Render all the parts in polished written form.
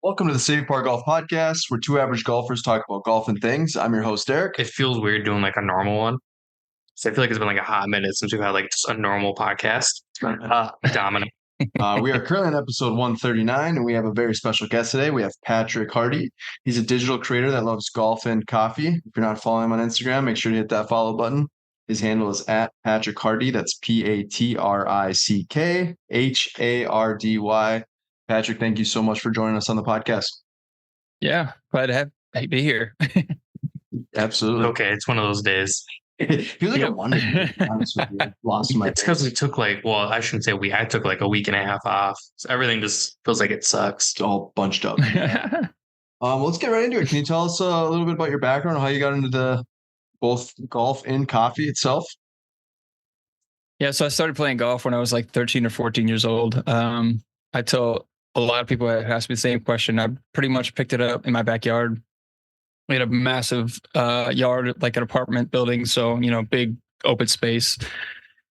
Welcome to the City Park Golf Podcast, where two average golfers talk about golf and things. I'm your host, Eric. It feels weird doing like a normal one. So I feel like it's been like a hot minute since we've had like just a normal podcast. Dominant. We are currently on episode 139, and we have a very special guest today. We have Patrick Hardy. He's a digital creator that loves golf and coffee. If you're not following him on Instagram, make sure to hit that follow button. His handle is at Patrick Hardy. That's PatrickHardy. Patrick, thank you so much for joining us on the podcast. Yeah, glad to be here. Absolutely. Okay, it's one of those days. It feels like a wonder. Lost my. It's because we took I shouldn't say I took like a week and a half off. So everything just feels like it sucks. It's all bunched up. Let's get right into it. Can you tell us a little bit about your background, how you got into both golf and coffee itself? Yeah, so I started playing golf when I was like 13 or 14 years old. I tell a lot of people that ask me the same question. I pretty much picked it up in my backyard. We had a massive yard, like an apartment building, so big open space.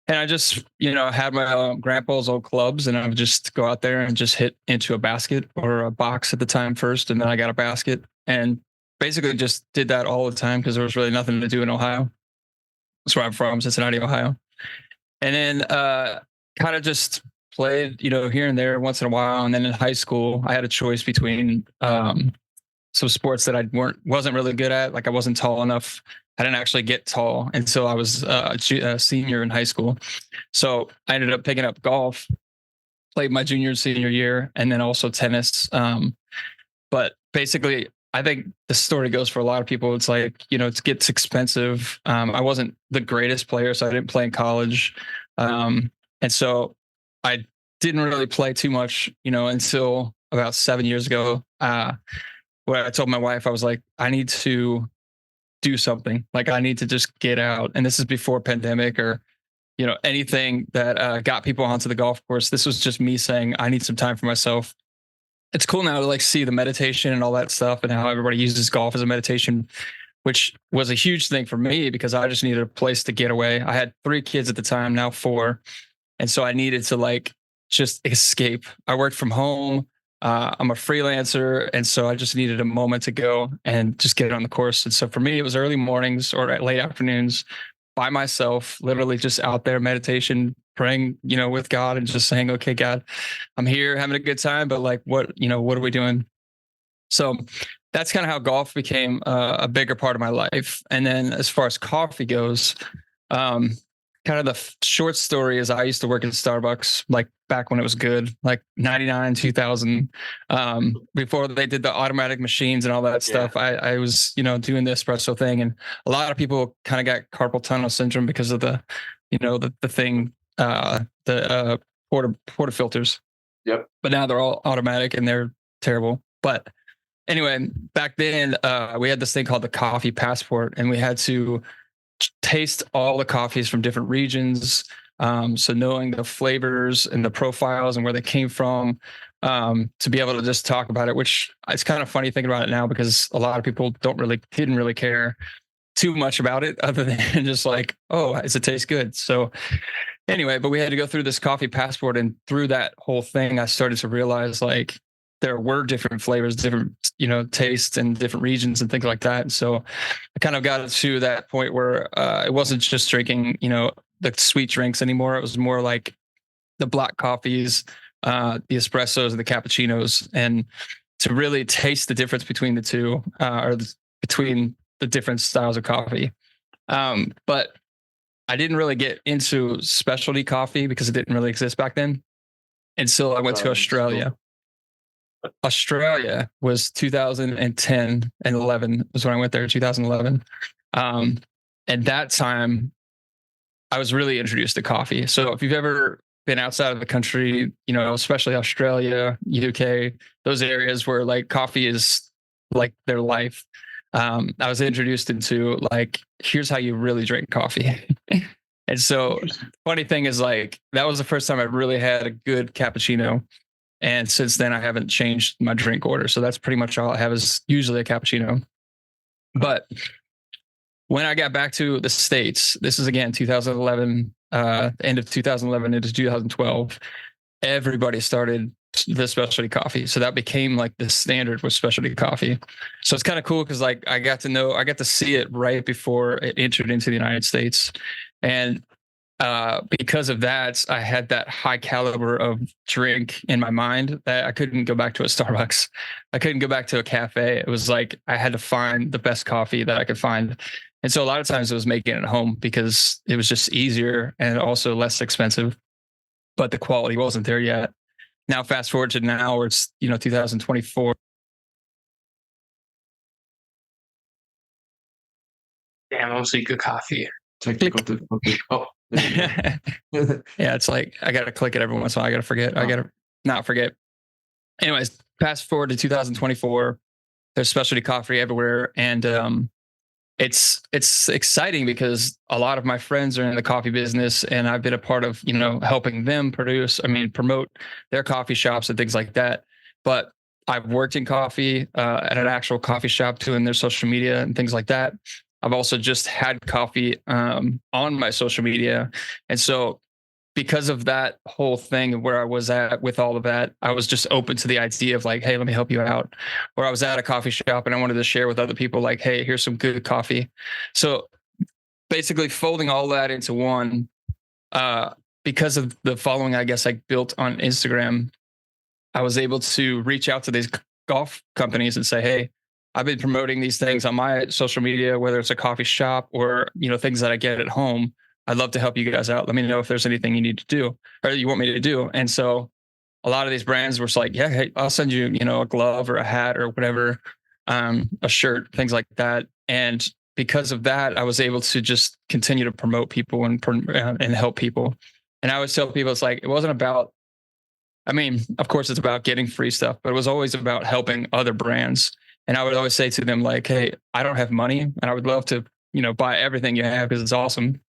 And I just had my grandpa's old clubs, and I would just go out there and just hit into a basket or a box at the time first, and then I got a basket, and basically just did that all the time because there was really nothing to do in Ohio. That's where I'm from, Cincinnati, Ohio. And then kind of just played, here and there once in a while. And then in high school, I had a choice between some sports that I wasn't really good at. Like I wasn't tall enough. I didn't actually get tall until I was a senior in high school. So I ended up picking up golf, played my junior and senior year, and then also tennis. But basically, I think the story goes for a lot of people. It's like, it gets expensive. I wasn't the greatest player, so I didn't play in college. And so I didn't really play too much, until about 7 years ago. Where I told my wife, I was like, I need to do something. Like I need to just get out. And this is before pandemic or, anything that got people onto the golf course. This was just me saying, I need some time for myself. It's cool now to like see the meditation and all that stuff and how everybody uses golf as a meditation, which was a huge thing for me because I just needed a place to get away. I had 3 kids at the time, now 4. And so I needed to like just escape. I worked from home. I'm a freelancer. And so I just needed a moment to go and just get on the course. And so for me, it was early mornings or late afternoons by myself, literally just out there meditation, praying, with God and just saying, okay, God, I'm here having a good time, but like, what are we doing? So that's kind of how golf became a bigger part of my life. And then as far as coffee goes, kind of the short story is I used to work at Starbucks, like back when it was good, like 99, 2000, before they did the automatic machines and all that stuff. I was, doing the espresso thing. And a lot of people kind of got carpal tunnel syndrome because of the thing, the portafilters. Yep. But now they're all automatic and they're terrible. But anyway, back then we had this thing called the coffee passport, and we had to taste all the coffees from different regions. So knowing the flavors and the profiles and where they came from, to be able to just talk about it, which it's kind of funny thinking about it now because a lot of people didn't really care too much about it other than just like, oh, does it taste good? So anyway, but we had to go through this coffee passport, and through that whole thing, I started to realize like there were different flavors, different, tastes and different regions and things like that. And so I kind of got to that point where it wasn't just drinking, the sweet drinks anymore. It was more like the black coffees, the espressos and the cappuccinos, and to really taste the difference between the two, between the different styles of coffee. But I didn't really get into specialty coffee because it didn't really exist back then. And so I went to Australia. Australia was 2010 and 11 was when I went there, 2011. And that time I was really introduced to coffee. So if you've ever been outside of the country, especially Australia, UK, those areas where like coffee is like their life. I was introduced into like, here's how you really drink coffee. And so funny thing is like, that was the first time I really had a good cappuccino. And since then, I haven't changed my drink order. So that's pretty much all I have is usually a cappuccino. But when I got back to the States, this is again 2011, end of 2011 into 2012, everybody started the specialty coffee. So that became like the standard with specialty coffee. So it's kind of cool because like I got to see it right before it entered into the United States. And because of that, I had that high caliber of drink in my mind that I couldn't go back to a Starbucks. I couldn't go back to a cafe. It was like I had to find the best coffee that I could find. And so a lot of times it was making it at home because it was just easier and also less expensive, but the quality wasn't there yet. Now, fast forward to now where it's, 2024. Damn, mostly good coffee. Technical difficulty. Oh, there you go. Yeah, it's like I got to click it every once in a while. I got to forget. I got to not forget. Anyways, fast forward to 2024. There's specialty coffee everywhere, and it's exciting because a lot of my friends are in the coffee business, and I've been a part of helping them promote their coffee shops and things like that. But I've worked in coffee at an actual coffee shop doing their social media and things like that. I've also just had coffee on my social media. And so because of that whole thing and where I was at with all of that, I was just open to the idea of like, hey, let me help you out. Or I was at a coffee shop and I wanted to share with other people like, hey, here's some good coffee. So basically folding all that into one, because of the following, I guess I built on Instagram, I was able to reach out to these golf companies and say, hey, I've been promoting these things on my social media, whether it's a coffee shop or, things that I get at home. I'd love to help you guys out. Let me know if there's anything you need to do or you want me to do. And so a lot of these brands were like, yeah, hey, I'll send you, a glove or a hat or whatever, a shirt, things like that. And because of that, I was able to just continue to promote people and help people. And I always tell people, it's like, it wasn't about, of course it's about getting free stuff, but it was always about helping other brands. And I would always say to them like, hey, I don't have money and I would love to, buy everything you have because it's awesome.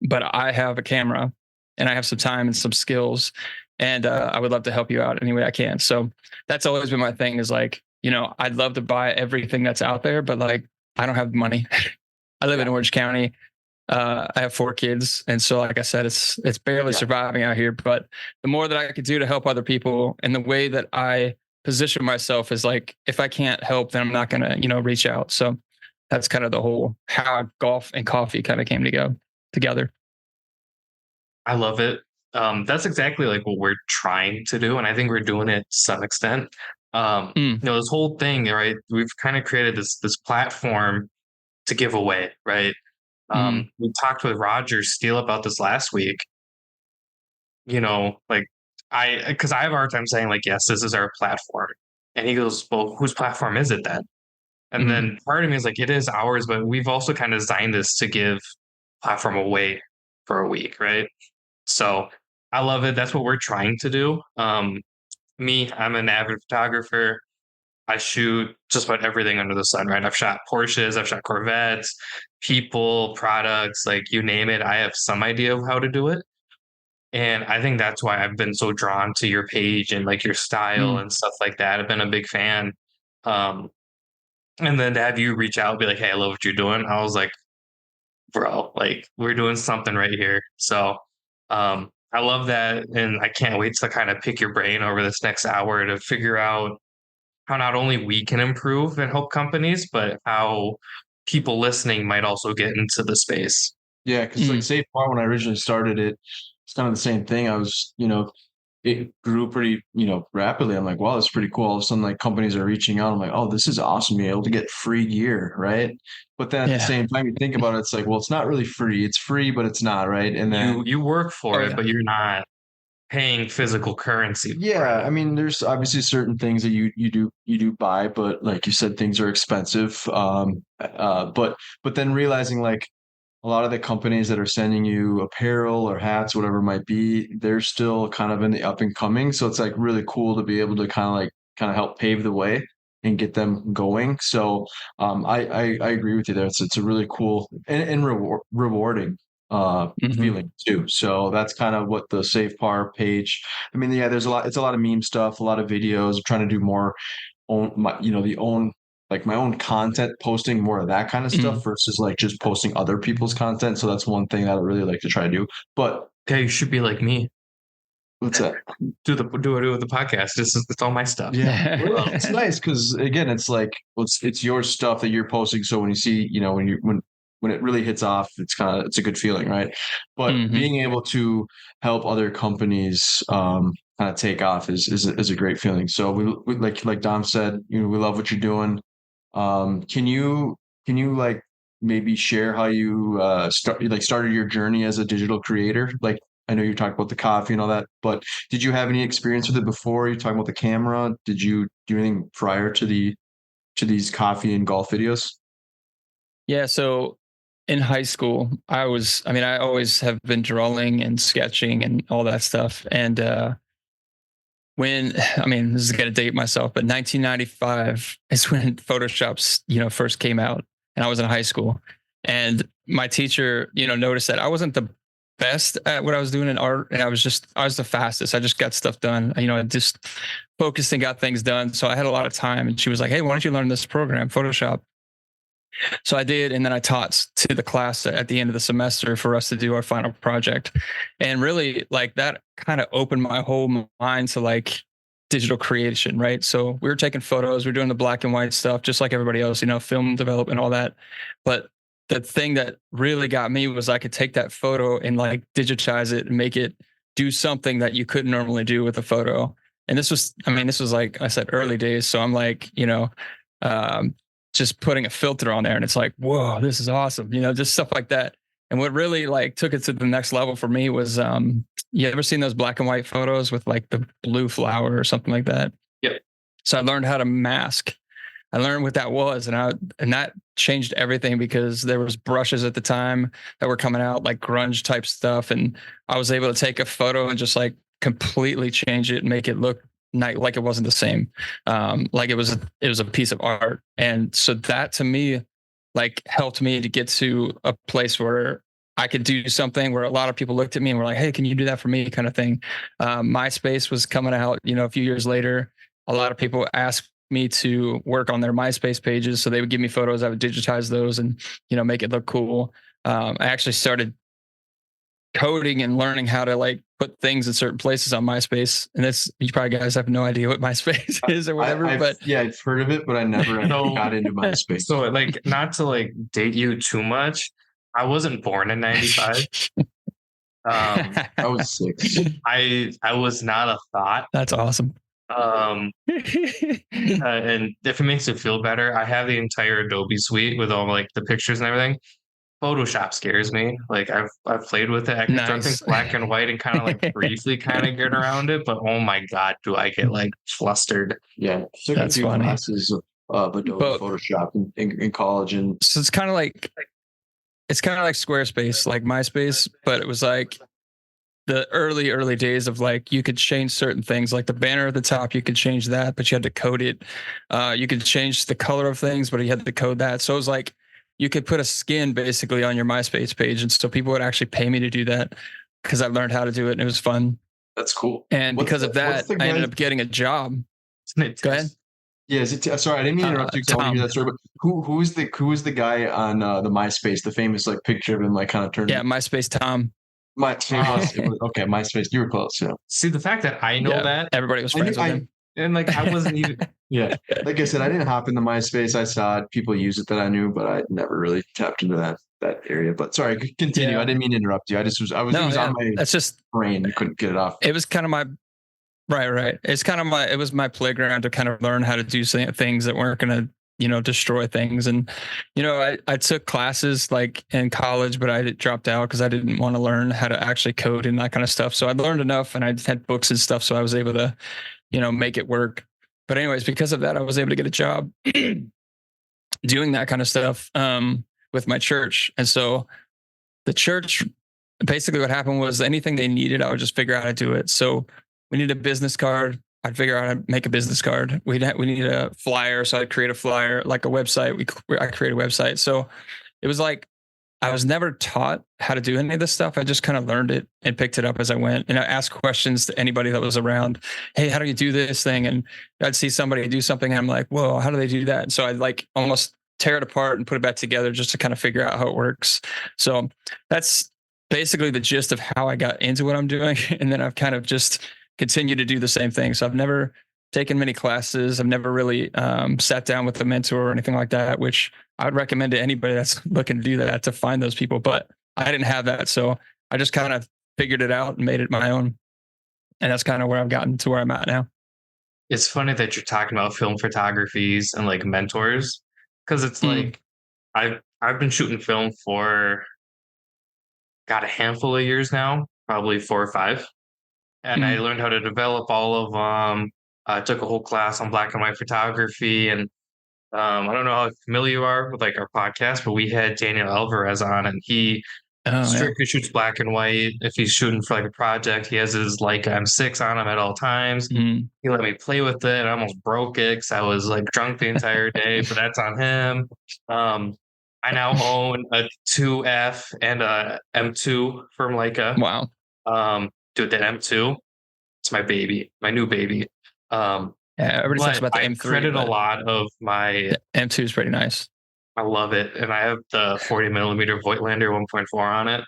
But I have a camera and I have some time and some skills and I would love to help you out any way I can. So that's always been my thing is like, I'd love to buy everything that's out there, but like, I don't have the money. I live in Orange County. I have 4 kids. And so, like I said, it's barely surviving out here, but the more that I could do to help other people and the way that I position myself is like, if I can't help, then I'm not going to, reach out. So that's kind of the whole how golf and coffee kind of came to go together. I love it. That's exactly like what we're trying to do. And I think we're doing it to some extent. This whole thing, right? We've kind of created this platform to give away, right? We talked with Roger Steele about this last week. Because I have a hard time saying like, yes, this is our platform. And he goes, well, whose platform is it then? And then part of me is like, it is ours, but we've also kind of designed this to give platform away for a week, right? So I love it. That's what we're trying to do. I'm an avid photographer. I shoot just about everything under the sun, right? I've shot Porsches, I've shot Corvettes, people, products, like you name it. I have some idea of how to do it. And I think that's why I've been so drawn to your page and like your style and stuff like that. I've been a big fan. And then to have you reach out and be like, hey, I love what you're doing. I was like, bro, like we're doing something right here. So I love that. And I can't wait to kind of pick your brain over this next hour to figure out how not only we can improve and help companies, but how people listening might also get into the space. Yeah, because like Safe Par, when I originally started it, it's kind of the same thing. I was, it grew pretty, rapidly. I'm like, wow, that's pretty cool. All of a sudden, like companies are reaching out. I'm like, oh, this is awesome. Being able to get free gear, right? But then at the same time, you think about it, it's like, well, it's not really free. It's free, but it's not, right? And then you work for it, but you're not paying physical currency. Yeah, there's obviously certain things that you do buy, but like you said, things are expensive. But then realizing like a lot of the companies that are sending you apparel or hats, whatever it might be, they're still kind of in the up and coming. So it's like really cool to be able to kind of help pave the way and get them going. So I agree with you there. It's a really cool and rewarding feeling too. So that's kind of what the Safe Par page. There's it's a lot of meme stuff, a lot of videos. I'm trying to do more my own content, posting more of that kind of stuff versus like just posting other people's content. So that's one thing that I really like to try to do. But okay, you should be like me. What's that? Do the podcast. It's all my stuff. Yeah, well, it's nice because again, it's like it's your stuff that you're posting. So when you see, when it really hits off, it's a good feeling, right? But being able to help other companies kind of take off is a great feeling. So we like Dom said, we love what you're doing. Can you like maybe share how you started your journey as a digital creator? Like, I know you talked about the coffee and all that, but did you have any experience with it before? You talking about the camera? Did you do anything prior to these coffee and golf videos? Yeah. So in high school, I always have been drawing and sketching and all that stuff. And this is going to date myself, but 1995 is when Photoshop's, first came out, and I was in high school. And my teacher, noticed that I wasn't the best at what I was doing in art, and I was the fastest. I just got stuff done. I just focused and got things done. So I had a lot of time, and she was like, "Hey, why don't you learn this program, Photoshop?" So I did, and then I taught to the class at the end of the semester for us to do our final project. And really, like, that kind of opened my whole mind to like digital creation, right? So we were taking photos, we were doing the black and white stuff, just like everybody else, film development, all that. But the thing that really got me was I could take that photo and like digitize it and make it do something that you couldn't normally do with a photo. And this was like I said, early days. So I'm like, just putting a filter on there, and it's like, whoa, this is awesome. Just stuff like that. And what really like took it to the next level for me was, you ever seen those black and white photos with like the blue flower or something like that? Yep. So I learned how to mask. I learned what that was, and that changed everything, because there was brushes at the time that were coming out, like grunge type stuff, and I was able to take a photo and just like completely change it and make it look like it wasn't the same, like it was a piece of art. And so that to me like helped me to get to a place where I could do something where a lot of people looked at me and were like, "Hey, can you do that for me?" kind of thing. MySpace was coming out, a few years later. A lot of people asked me to work on their MySpace pages, so they would give me photos. I would digitize those and make it look cool. I actually started coding and learning how to like put things in certain places on MySpace. And you probably guys have no idea what MySpace is or whatever. I've heard of it, but I never got into MySpace. So like, not to like date you too much, I wasn't born in 95. I was 6. I was not a thought. That's awesome. And if it makes you feel better, I have the entire Adobe suite with all like the pictures and everything. Photoshop scares me. Like I've played with it. I can start things black and white and kind of like briefly kind of get around it, but oh my god, do I get like flustered? Yeah, that's funny. Classes of Adobe Photoshop in college, and so it's kind of like Squarespace, like MySpace, but it was like the early days of like you could change certain things, like the banner at the top, you could change that, but you had to code it. You could change the color of things, but you had to code that. So it was like you could put a skin basically on your MySpace page. And so people would actually pay me to do that because I learned how to do it and it was fun. That's cool. And because of that, I ended up getting a job. Go ahead. Yeah, sorry, I didn't mean to interrupt you. I want to hear that story, but who is the guy on the MySpace, the famous like picture of him like kind of turning? Yeah, MySpace Tom. Okay, MySpace. You were close. Yeah. See, the fact that I know that everybody was friends with him. And like I wasn't even yeah. Like I said, I didn't hop into MySpace. I saw people use it that I knew, but I never really tapped into that area. But sorry, continue. Yeah. I didn't mean to interrupt you. I was on my that's just brain. I couldn't get it off. It was kind of my right. It's kind of it was my playground to kind of learn how to do things that weren't going to destroy things. And I took classes like in college, but I dropped out because I didn't want to learn how to actually code and that kind of stuff. So I learned enough, and I had books and stuff, so I was able to make it work. But anyways, because of that, I was able to get a job doing that kind of stuff with my church. And so the church, basically what happened was anything they needed, I would just figure out how to do it. So we need a business card. I'd figure out how to make a business card. We need a flyer. So I'd create a flyer, like a website. I create a website. So it was like, I was never taught how to do any of this stuff. I just kind of learned it and picked it up as I went. And I asked questions to anybody that was around. Hey, how do you do this thing? And I'd see somebody do something, and I'm like, whoa, how do they do that? And so I'd like almost tear it apart and put it back together just to kind of figure out how it works. So that's basically the gist of how I got into what I'm doing. And then I've kind of just continued to do the same thing. So I've never taken many classes. I've never really sat down with a mentor or anything like that, which I would recommend to anybody that's looking to do that, to find those people. But I didn't have that. So I just kind of figured it out and made it my own. And that's kind of where I've gotten to where I'm at now. It's funny that you're talking about film photographies and like mentors, because it's like I've been shooting film for got a handful of years now, probably 4 or 5, and I learned how to develop all of them. I took a whole class on black and white photography, and I don't know how familiar you are with like our podcast, but we had Daniel Alvarez on, and he strictly shoots black and white. If he's shooting for like a project, he has his like M6 on him at all times. He let me play with it. I almost broke it because I was like drunk the entire day, but that's on him. I now own a 2F and a M2 from Leica. Wow. Dude, that M2, it's my baby, my new baby. Yeah, everybody talks about the I M3. credit a lot of my M2 is pretty nice. I love it. And I have the 40 millimeter Voigtlander 1.4 on it.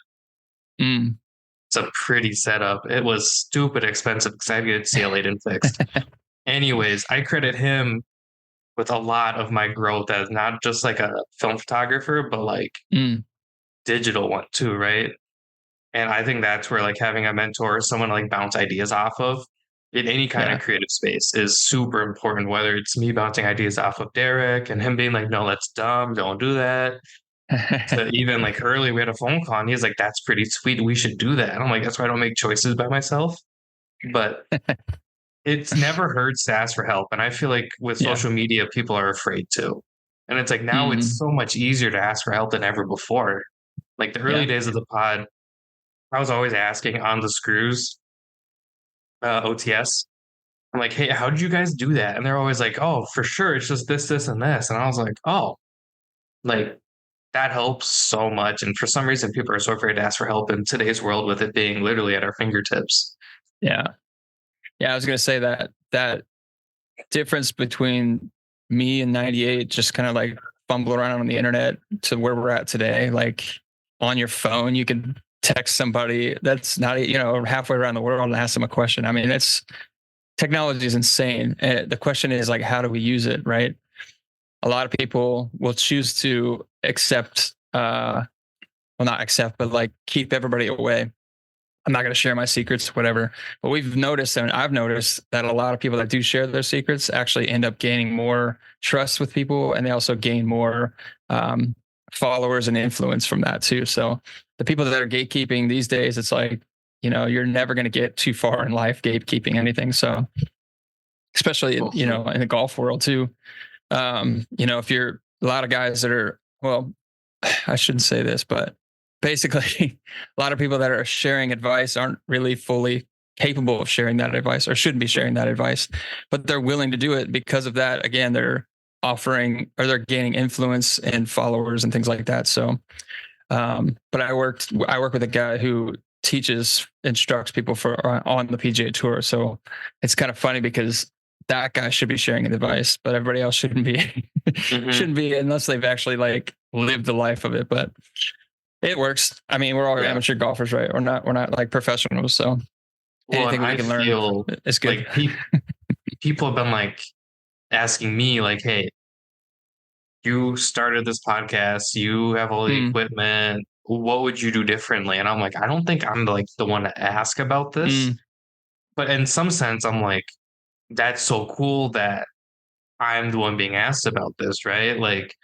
It's a pretty setup. It was stupid expensive because I had to get it CLA'd and fixed. Anyways, I credit him with a lot of my growth as not just like a film photographer, but like digital one too, right? And I think that's where like having a mentor or someone to like bounce ideas off of in any kind of creative space is super important, whether it's me bouncing ideas off of Derek and him being like, no, that's dumb, don't do that. So even like early, we had a phone call and he's like, that's pretty sweet, we should do that. And I'm like, that's why I don't make choices by myself. But it's never hurts to ask for help. And I feel like with social media, people are afraid to. And it's like now it's so much easier to ask for help than ever before. Like the early days of the pod, I was always asking on the screws, OTS. I'm like, hey, how did you guys do that? And they're always like, oh, for sure, it's just this, this, and this. And I was like, oh, like that helps so much. And for some reason, people are so afraid to ask for help in today's world with it being literally at our fingertips. Yeah. I was gonna say that difference between me and 98, just kind of like fumble around on the internet to where we're at today. Like on your phone, you can text somebody that's not, halfway around the world and ask them a question. I mean, technology is insane. And the question is like, how do we use it? Right. A lot of people will choose to accept, not accept, but like keep everybody away. I'm not going to share my secrets, whatever. But we've noticed, and I've noticed that a lot of people that do share their secrets actually end up gaining more trust with people. And they also gain more followers and influence from that too. So the people that are gatekeeping these days, it's like, you're never going to get too far in life gatekeeping anything. So especially, in the golf world too. If you're a lot of guys that are, well, I shouldn't say this, but basically a lot of people that are sharing advice aren't really fully capable of sharing that advice or shouldn't be sharing that advice, but they're willing to do it because of that. Again, they're offering or they're gaining influence and followers and things like that. So, but I work with a guy who instructs people on the PGA Tour. So it's kind of funny because that guy should be sharing advice, but everybody else shouldn't be, shouldn't be unless they've actually like lived the life of it. But it works. I mean, we're all amateur golfers, right? We're not like professionals. So anything we can learn is good. Like people have been like asking me like, hey, you started this podcast, you have all the equipment, what would you do differently? And I'm like, I don't think I'm like the one to ask about this. But in some sense, I'm like, that's so cool that I'm the one being asked about this, right? Like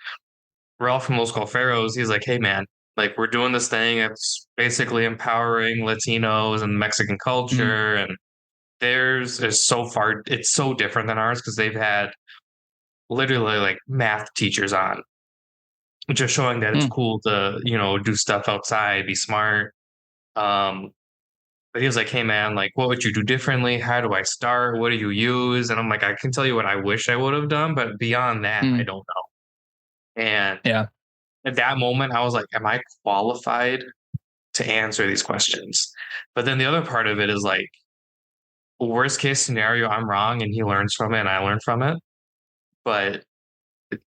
Ralph from Los Golferos, he's like, hey man, like we're doing this thing. It's basically empowering Latinos and Mexican culture. And theirs is it's so different than ours because they've had literally like math teachers on, which are showing that it's cool to, do stuff outside, be smart. But he was like, hey man, like what would you do differently? How do I start? What do you use? And I'm like, I can tell you what I wish I would have done, but beyond that, I don't know. And at that moment, I was like, am I qualified to answer these questions? But then the other part of it is like, worst case scenario, I'm wrong and he learns from it and I learn from it. But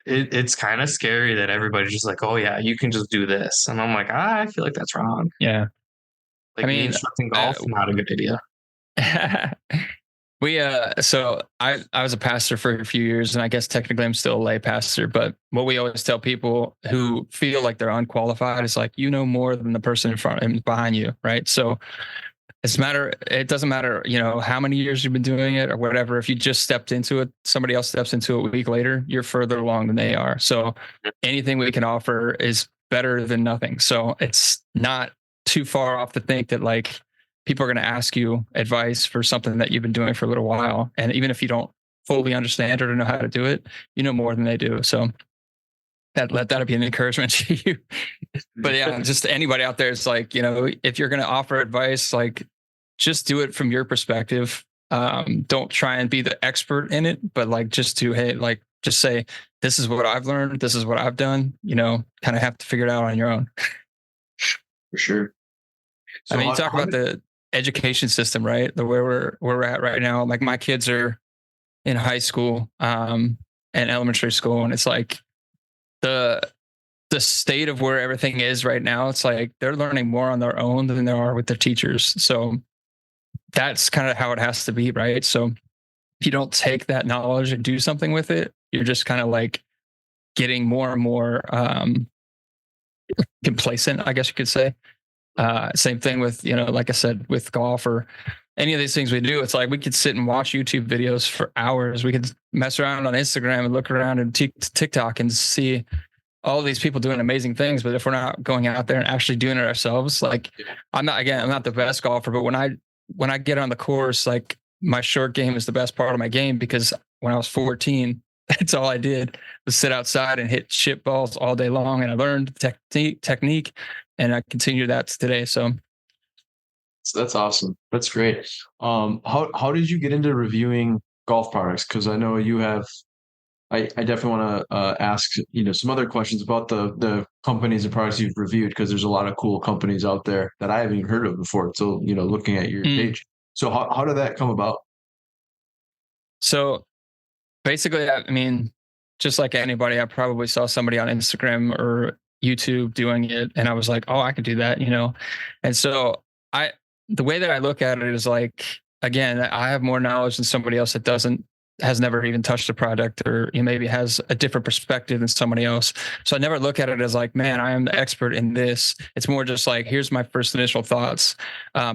it's kind of scary that everybody's just like, oh yeah, you can just do this. And I'm like, I feel like that's wrong. Yeah. Like I me mean, instructing golf, not a good idea. So I was a pastor for a few years, and I guess technically I'm still a lay pastor, but what we always tell people who feel like they're unqualified is like, you know more than the person in front and behind you, right? So it doesn't matter, how many years you've been doing it or whatever. If you just stepped into it, somebody else steps into it a week later, you're further along than they are. So anything we can offer is better than nothing. So it's not too far off to think that like people are going to ask you advice for something that you've been doing for a little while. And even if you don't fully understand or know how to do it, you know more than they do. So that'll be an encouragement to you. But yeah, just anybody out there is like, if you're going to offer advice, like just do it from your perspective. Don't try and be the expert in it, but like just say, this is what I've learned. This is what I've done, kind of have to figure it out on your own. For sure. So you talk about the education system, right? Where we're at right now. Like my kids are in high school, and elementary school, and it's like the state of where everything is right now. It's like they're learning more on their own than they are with their teachers. So that's kind of how it has to be, right? So if you don't take that knowledge and do something with it, you're just kind of like getting more and more complacent, I guess you could say. Same thing with, like I said, with golf or any of these things we do. It's like we could sit and watch YouTube videos for hours. We could mess around on Instagram and look around and TikTok and see all these people doing amazing things. But if we're not going out there and actually doing it ourselves, like I'm not the best golfer, but when I get on the course, like my short game is the best part of my game, because when I was 14, that's all I did was sit outside and hit shit balls all day long. And I learned technique, and I continue that today. So that's awesome. That's great. How did you get into reviewing golf products? Because I know you have. I definitely want to ask some other questions about the companies and products you've reviewed, because there's a lot of cool companies out there that I haven't even heard of before. So looking at your page. So how did that come about? So basically, I mean, just like anybody, I probably saw somebody on Instagram or YouTube doing it, and I was like, oh, I could do that, And so the way that I look at it is like, again, I have more knowledge than somebody else that has never even touched a product, or maybe has a different perspective than somebody else. So I never look at it as like, man, I am the expert in this. It's more just like, here's my first initial thoughts.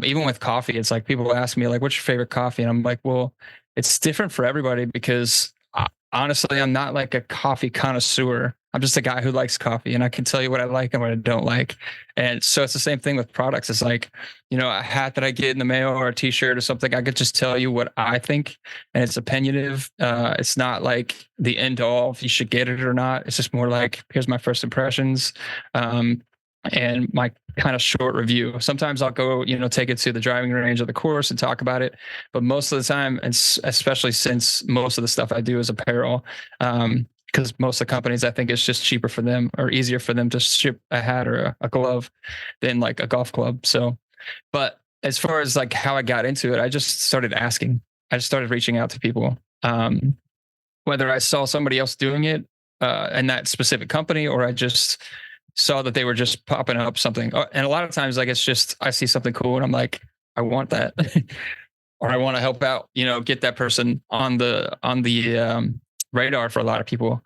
Even with coffee, it's like people ask me like, what's your favorite coffee? And I'm like, well, it's different for everybody, because honestly, I'm not like a coffee connoisseur. I'm just a guy who likes coffee, and I can tell you what I like and what I don't like. And so it's the same thing with products. It's like, a hat that I get in the mail or a t-shirt or something, I could just tell you what I think, and it's opinionative. It's not like the end all if you should get it or not. It's just more like, here's my first impressions. And my kind of short review. Sometimes I'll go, take it to the driving range of the course and talk about it. But most of the time, and especially since most of the stuff I do is apparel, because most of the companies, I think it's just cheaper for them or easier for them to ship a hat or a glove than like a golf club. So, but as far as like how I got into it, I just started asking. I just started reaching out to people, whether I saw somebody else doing it in that specific company, or I just saw that they were just popping up something. And a lot of times, like, it's just, I see something cool and I'm like, I want that, or I want to help out, get that person on the radar for a lot of people.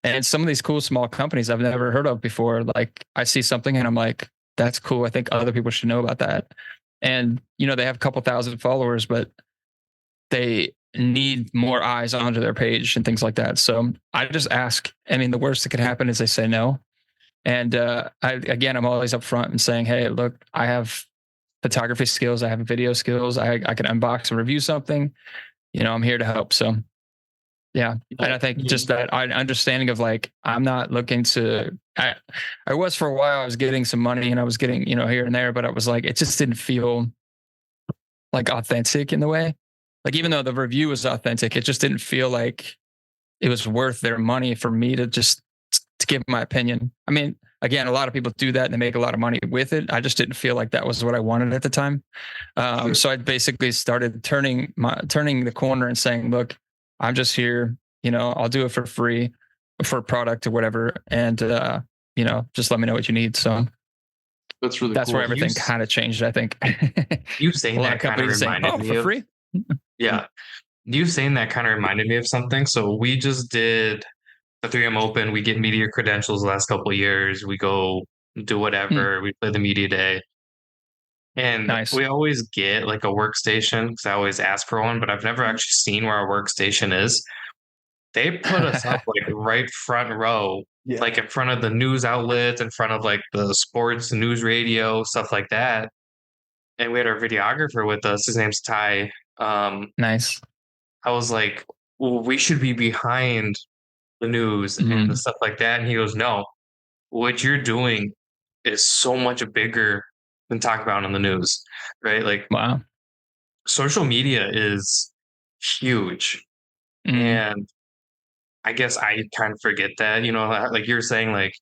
And some of these cool small companies I've never heard of before, like I see something and I'm like, that's cool. I think other people should know about that. And, they have a couple thousand followers, but they need more eyes onto their page and things like that. So I just ask. I mean, the worst that could happen is they say no. And I'm always upfront and saying, hey, look, I have photography skills. I have video skills. I can unbox and review something. I'm here to help. So, yeah. And I think just that understanding of like, I'm not looking to, I was for a while, I was getting some money and I was getting, here and there, but I was like, it just didn't feel like authentic in the way. Like, even though the review was authentic, it just didn't feel like it was worth their money for me to give my opinion. I mean, again, a lot of people do that and they make a lot of money with it. I just didn't feel like that was what I wanted at the time. So I basically started turning the corner and saying, look, I'm just here, I'll do it for free for a product or whatever. And, just let me know what you need. So That's really That's cool. where everything kind of changed, I think. You A saying lot that of kind of companies saying, reminded "Oh, me for of free." yeah. You saying that kind of reminded me of something. So we just did the 3M Open. We get media credentials the last couple of years. We go do Hmm, whatever. We play the media day. And nice. we always get like a workstation because I always ask for one, but I've never actually seen where our workstation is. They put us up like right front row, Yeah. like in front of the news outlets, in front of like the sports news radio, stuff like that. And we had our videographer with us. His name's Ty. Nice. I was like, well, we should be behind the news and the Mhm. stuff like that. And he goes, no, what you're doing is so much bigger than talk about in the news, right? Like Wow. social media is huge. Mm, And I guess I kind of forget that, like you're saying, like,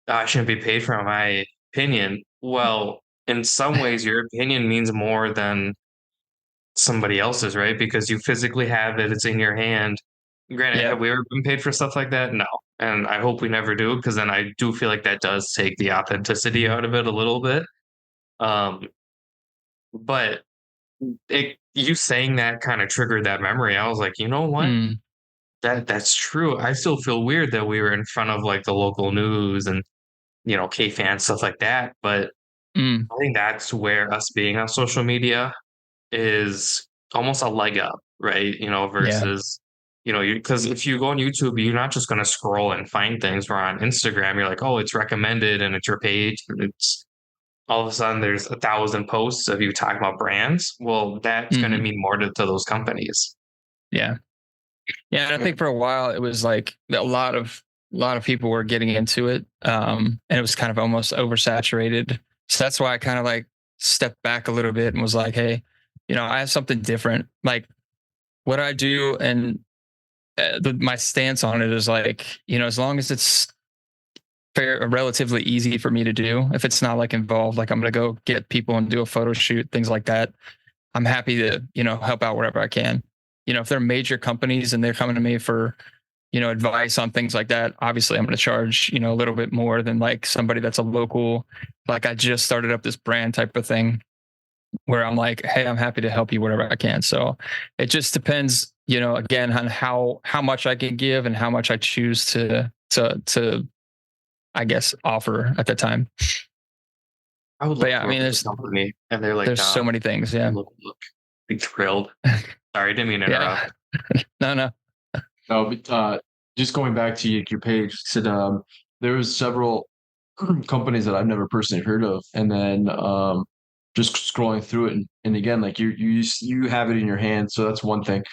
"Oh, I shouldn't be paid for my opinion." Well, in some ways, your opinion means more than somebody else's, right? Because you physically have it, it's in your hand. Granted, yeah. have we ever been paid for stuff like that? No. And I hope we never do, because then I do feel like that does take the authenticity out of it a little bit. Um, but you saying that kind of triggered that memory. I was like, you know what? Mm, That's true. I still feel weird that we were in front of like the local news and K fan stuff like that. But mm, I think that's where us being on social media is almost a leg up, right? yeah. Versus, because if you go on YouTube, you're not just going to scroll and find things. Where on Instagram, you're like, oh, it's recommended and it's your page. And it's all of a sudden there's 1,000 posts of you talking about brands. Well, that's going to Mhm. mean more to those companies. Yeah. Yeah. And I think for a while it was like a lot of people were getting into it. And it was kind of almost oversaturated. So that's why I kind of like stepped back a little bit and was like, hey, I have something different. Like what I do and my stance on it is like, as long as it's fair, relatively easy for me to do, if it's not like involved, like I'm going to go get people and do a photo shoot, things like that. I'm happy to, help out wherever I can. If they're major companies and they're coming to me for, advice on things like that, obviously I'm going to charge, a little bit more than like somebody that's a local, like I just started up this brand type of thing where I'm like, hey, I'm happy to help you whatever I can. So it just depends, again, on how much I can give and how much I choose to I guess offer at the time. I would But love yeah, to I work mean, with a company and they're like, there's so many things. Yeah. look, be thrilled. Sorry, didn't mean to interrupt. Yeah. No. No, but just going back to your page, said there was several companies that I've never personally heard of, and then just scrolling through it, and again, like you have it in your hand, so that's one thing.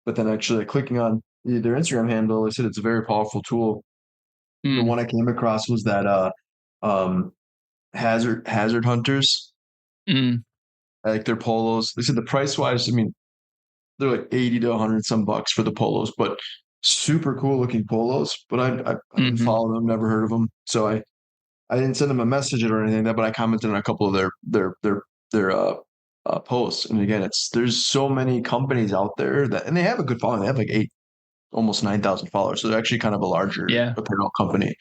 But then actually clicking on their Instagram handle, they said it's a very powerful tool. The Mm, one I came across was that um, hazard hunters, mm, like their polos. They said the price wise, I mean, they're like 80 to 100 some bucks for the polos, but super cool looking polos. But I didn't hmm follow them, never heard of them, so I didn't send them a message or anything like that, but I commented on a couple of their posts. And again, there's so many companies out there that, and they have a good following. They have like almost 9,000 followers, so they're actually kind of a larger Yeah. apparel company.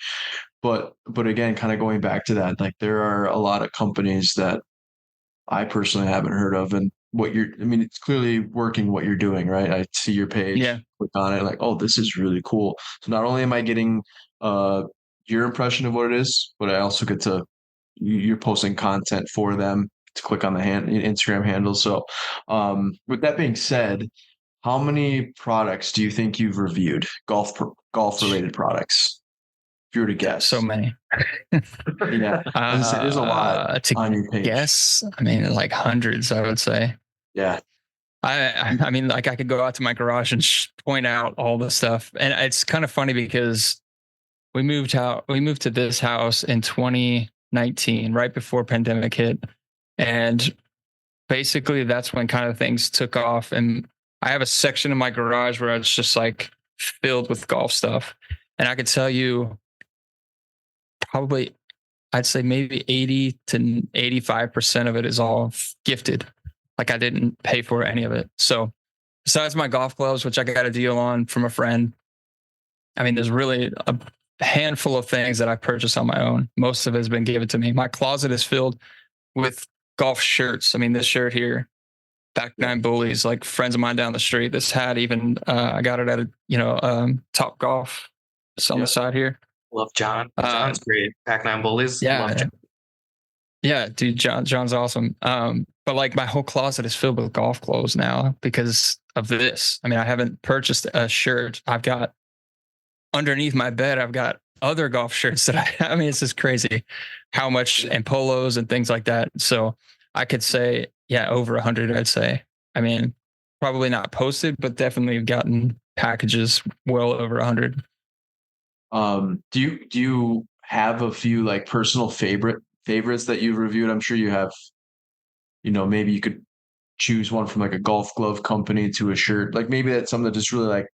But again, kind of going back to that, like there are a lot of companies that I personally haven't heard of, and I mean, it's clearly working what you're doing, right? I see your page, Yeah. click on it, like, oh, this is really cool. So not only am I getting uh, your impression of what it is, but I also get to you're posting content for them to click on the Instagram handle. So, with that being said, how many products do you think you've reviewed, golf related products? If you were to So guess, many. yeah, I was gonna say there's a lot To on your page. guess, I mean, like hundreds, I would say. Yeah. I mean, like I could go out to my garage and point out all the stuff, and it's kind of funny because we moved to this house in 2019, right before pandemic hit, and basically that's when kind of things took off. And I have a section in my garage where it's just like filled with golf stuff, and I could tell you probably I'd say maybe 80 to 85% of it is all gifted. Like I didn't pay for any of it. So besides my golf gloves, which I got a deal on from a friend, I mean, there's really handful of things that I purchased on my own. Most of it has been given to me. My closet is filled with golf shirts. I mean, this shirt here, Back Nine Bullies, like friends of mine down the street. This hat, even I got it at a Top Golf. It's on the side here. Love John. John's great. Pac 9 Bullies. Yeah, Love John. Yeah, dude, John's awesome. But like my whole closet is filled with golf clothes now because of this. I mean, I haven't purchased a shirt. I've got underneath my bed, I've got other golf shirts that I mean, it's just crazy how much, and polos and things like that. So I could say, yeah, over 100, I'd say. I mean, probably not posted, but definitely gotten packages well over 100. Do you have a few like personal favorites that you've reviewed? I'm sure you have, maybe you could choose one from like a golf glove company to a shirt. Like maybe that's something that just really like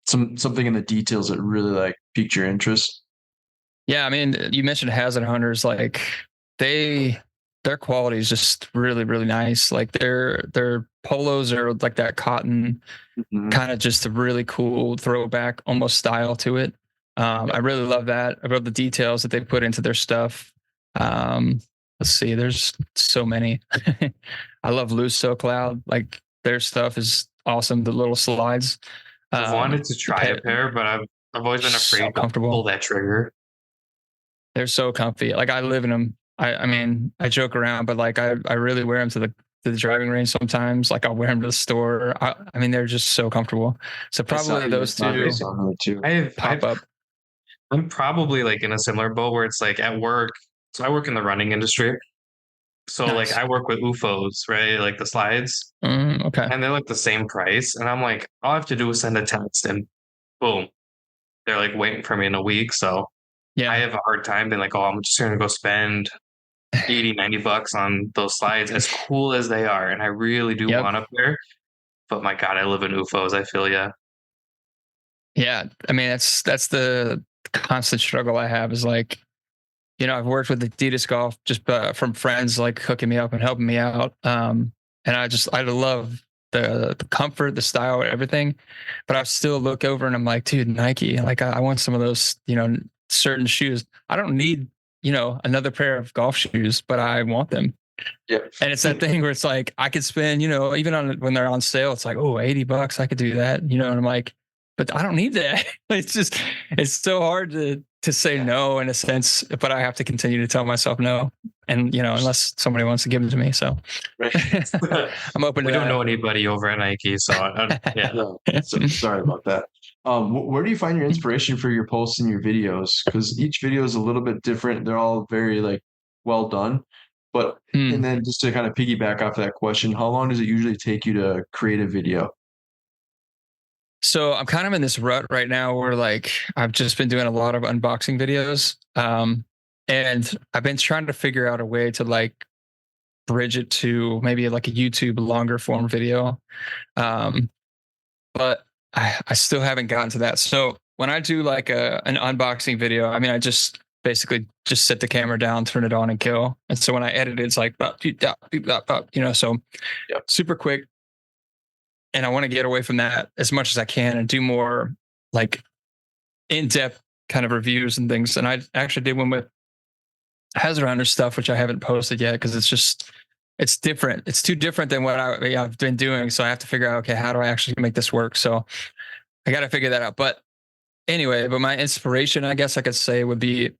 something in the details that really like piqued your interest. Yeah, I mean, you mentioned Hazard Hunters, like their quality is just really, really nice. Like their polos are like that cotton, kind of just a really cool throwback almost style to it. I really love that. I love the details that they put into their stuff. Let's see, there's so many. I love Loose So Cloud. Like their stuff is awesome. The little slides. I've wanted to try a pair, but I've always been afraid to pull that trigger. They're so comfy. Like I live in them. I mean, I joke around, but like I really wear them to the driving range sometimes. Like I'll wear them to the store. I mean, they're just so comfortable. So probably those two pop up. I'm probably like in a similar boat where it's like at work. So I work in the running industry. So like I work with UFOs, right? Like the slides. Okay. And they're like the same price. And I'm like, all I have to do is send a text and boom. They're like waiting for me in a week. So I have a hard time being like, oh, I'm just going to go spend 80, 90 bucks on those slides, as cool as they are. And I really do want up there. But my God, I live in UFOs. I feel ya. Yeah. I mean, that's the constant struggle I have is like, I've worked with Adidas Golf just from friends like hooking me up and helping me out. And I love the comfort, the style, everything. But I still look over and I'm like, dude, Nike, like I want some of those, certain shoes. I don't need, another pair of golf shoes, but I want them. Yeah. And it's that thing where it's like, I could spend, even when they're on sale, it's like, oh, $80, I could do that. And I'm like, but I don't need that. It's so hard to say no in a sense, but I have to continue to tell myself no. And, unless somebody wants to give them to me. So I'm open to that. We don't know anybody over at Nike. So so, sorry about that. Where do you find your inspiration for your posts and your videos? Because each video is a little bit different. They're all very like well done. But and then just to kind of piggyback off that question, how long does it usually take you to create a video? So I'm kind of in this rut right now where like I've just been doing a lot of unboxing videos. And I've been trying to figure out a way to like bridge it to maybe like a YouTube longer form video. But I still haven't gotten to that. So when I do like an unboxing video, I mean, I just basically just set the camera down, turn it on and kill. And so when I edit it, it's like, so super quick. And I want to get away from that as much as I can and do more like in-depth kind of reviews and things. And I actually did one with Hazard Hunter stuff, which I haven't posted yet because it's different. It's too different than what I've been doing. So I have to figure out, okay, how do I actually make this work? So I got to figure that out. But anyway, my inspiration, I guess I could say, would be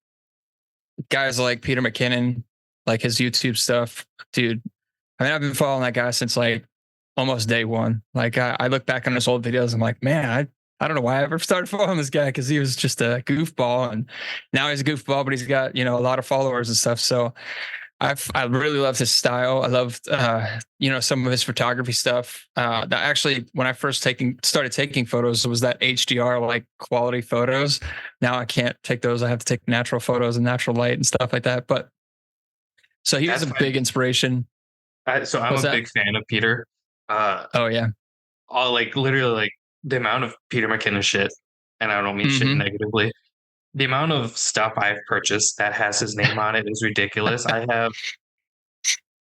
guys like Peter McKinnon, like his YouTube stuff. Dude, I mean, I've been following that guy since like almost day one. Like I look back on his old videos, I'm like, man, I don't know why I ever started following this guy because he was just a goofball, and now he's a goofball, but he's got a lot of followers and stuff. So I really loved his style. I loved some of his photography stuff. That actually, when I first started taking photos, it was that HDR like quality photos. Now I can't take those. I have to take natural photos and natural light and stuff like that. But so he was a big inspiration. So I'm a big fan of Peter. Oh yeah. All like literally like the amount of Peter McKinnon shit, and I don't mean shit negatively. The amount of stuff I've purchased that has his name on it is ridiculous. I have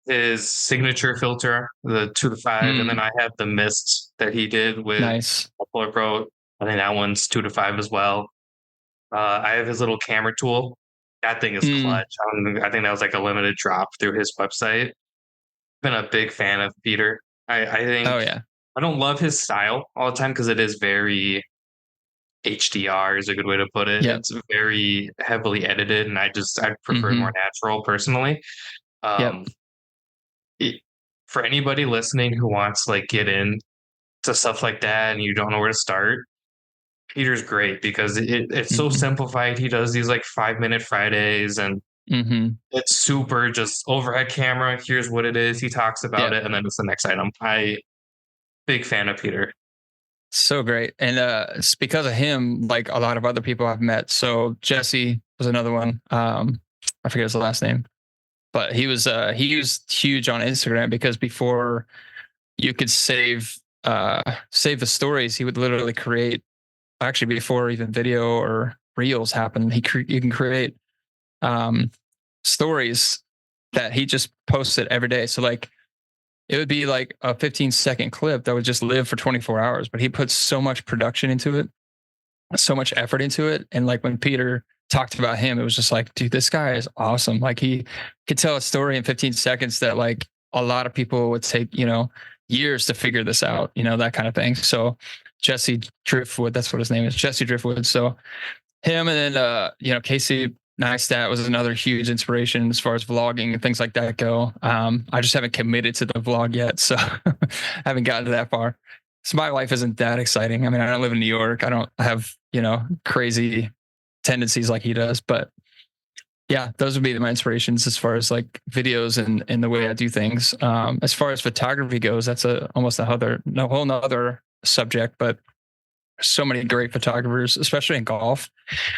his signature filter, the 2-5, and then I have the mist that he did with Polar Pro. I think that one's 2-5 as well. I have his little camera tool. That thing is Mm, clutch. I think that was like a limited drop through his website. Been a big fan of Peter. I oh think yeah. I don't love his style all the time because it is very HDR is a good way to put it. Yep. It's very heavily edited, and I prefer it more Mm-hmm. natural personally. Yep. Um, it- for anybody listening who wants like get into stuff like that and you don't know where to start, Peter's great because it's so Mm-hmm. simplified. He does these like 5 minute Fridays and Mm-hmm. it's super just overhead camera. Here's what it is. He talks about Yep. it and then it's the next item. I big fan of Peter. So great. And it's because of him, like a lot of other people I've met. So Jesse was another one. I forget his last name, but he was huge on Instagram because before you could save the stories, he would literally create, actually before even video or reels happened, you can create um stories that he just posted every day. So like it would be like a 15-second clip that would just live for 24 hours, but he put so much production into it, so much effort into it. And like when Peter talked about him, it was just like, dude, this guy is awesome. Like he could tell a story in 15 seconds that like a lot of people would take, years to figure this out, that kind of thing. So Jesse Driftwood, that's what his name is, Jesse Driftwood. So him, and then Casey Neistat was another huge inspiration as far as vlogging and things like that go. I just haven't committed to the vlog yet, so I haven't gotten to that far. So my life isn't that exciting. I mean, I don't live in New York. I don't have crazy tendencies like he does, but yeah, those would be my inspirations as far as like videos and the way I do things. As far as photography goes, that's almost a whole nother subject, but so many great photographers, especially in golf,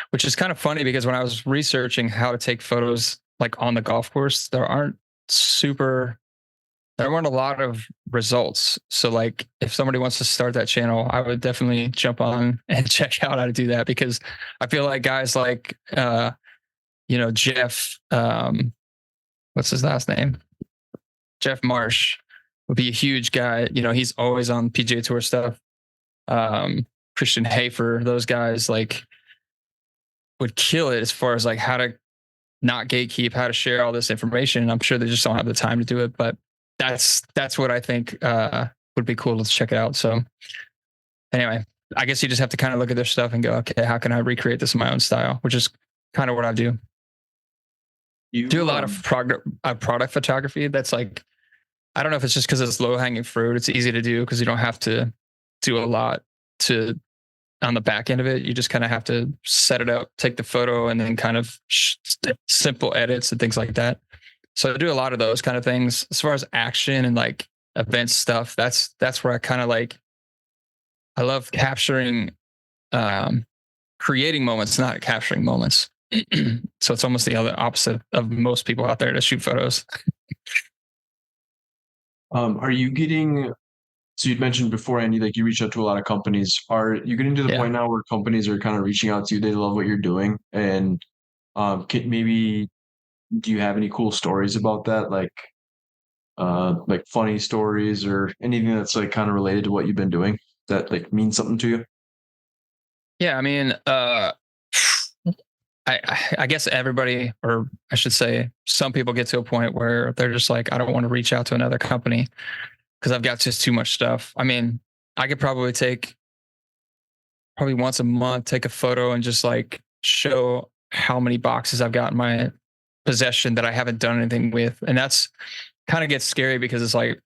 which is kind of funny because when I was researching how to take photos like on the golf course, there weren't a lot of results. So like if somebody wants to start that channel, I would definitely jump on and check out how to do that because I feel like guys like Jeff, what's his last name? Jeff Marsh would be a huge guy. He's always on PGA Tour stuff. Christian Hafer, those guys like would kill it as far as like how to not gatekeep, how to share all this information. I'm sure they just don't have the time to do it, but that's what I think would be cool to check it out. So anyway, I guess you just have to kind of look at their stuff and go, okay, how can I recreate this in my own style? Which is kind of what I do. You Do a lot of product photography. That's like, I don't know if it's just because it's low hanging fruit. It's easy to do because you don't have to do a lot to on the back end of it. You just kind of have to set it up, take the photo, and then kind of simple edits and things like that. So I do a lot of those kind of things. As far as action and like event stuff, that's where I kind of like, I love capturing, creating moments, not capturing moments. So it's almost the other opposite of most people out there to shoot photos. Are you getting? So you'd mentioned before, Andy, like you reach out to a lot of companies. Are you getting to the Yeah. point now where companies are kind of reaching out to you? They love what you're doing, and maybe do you have any cool stories about that, like funny stories or anything that's like kind of related to what you've been doing that like means something to you? Yeah. I mean, I guess everybody, or I should say, some people get to a point where they're just like, I don't want to reach out to another company because I've got just too much stuff. I mean, I could probably once a month, take a photo and just like show how many boxes I've got in my possession that I haven't done anything with. And that's kind of gets scary because it's like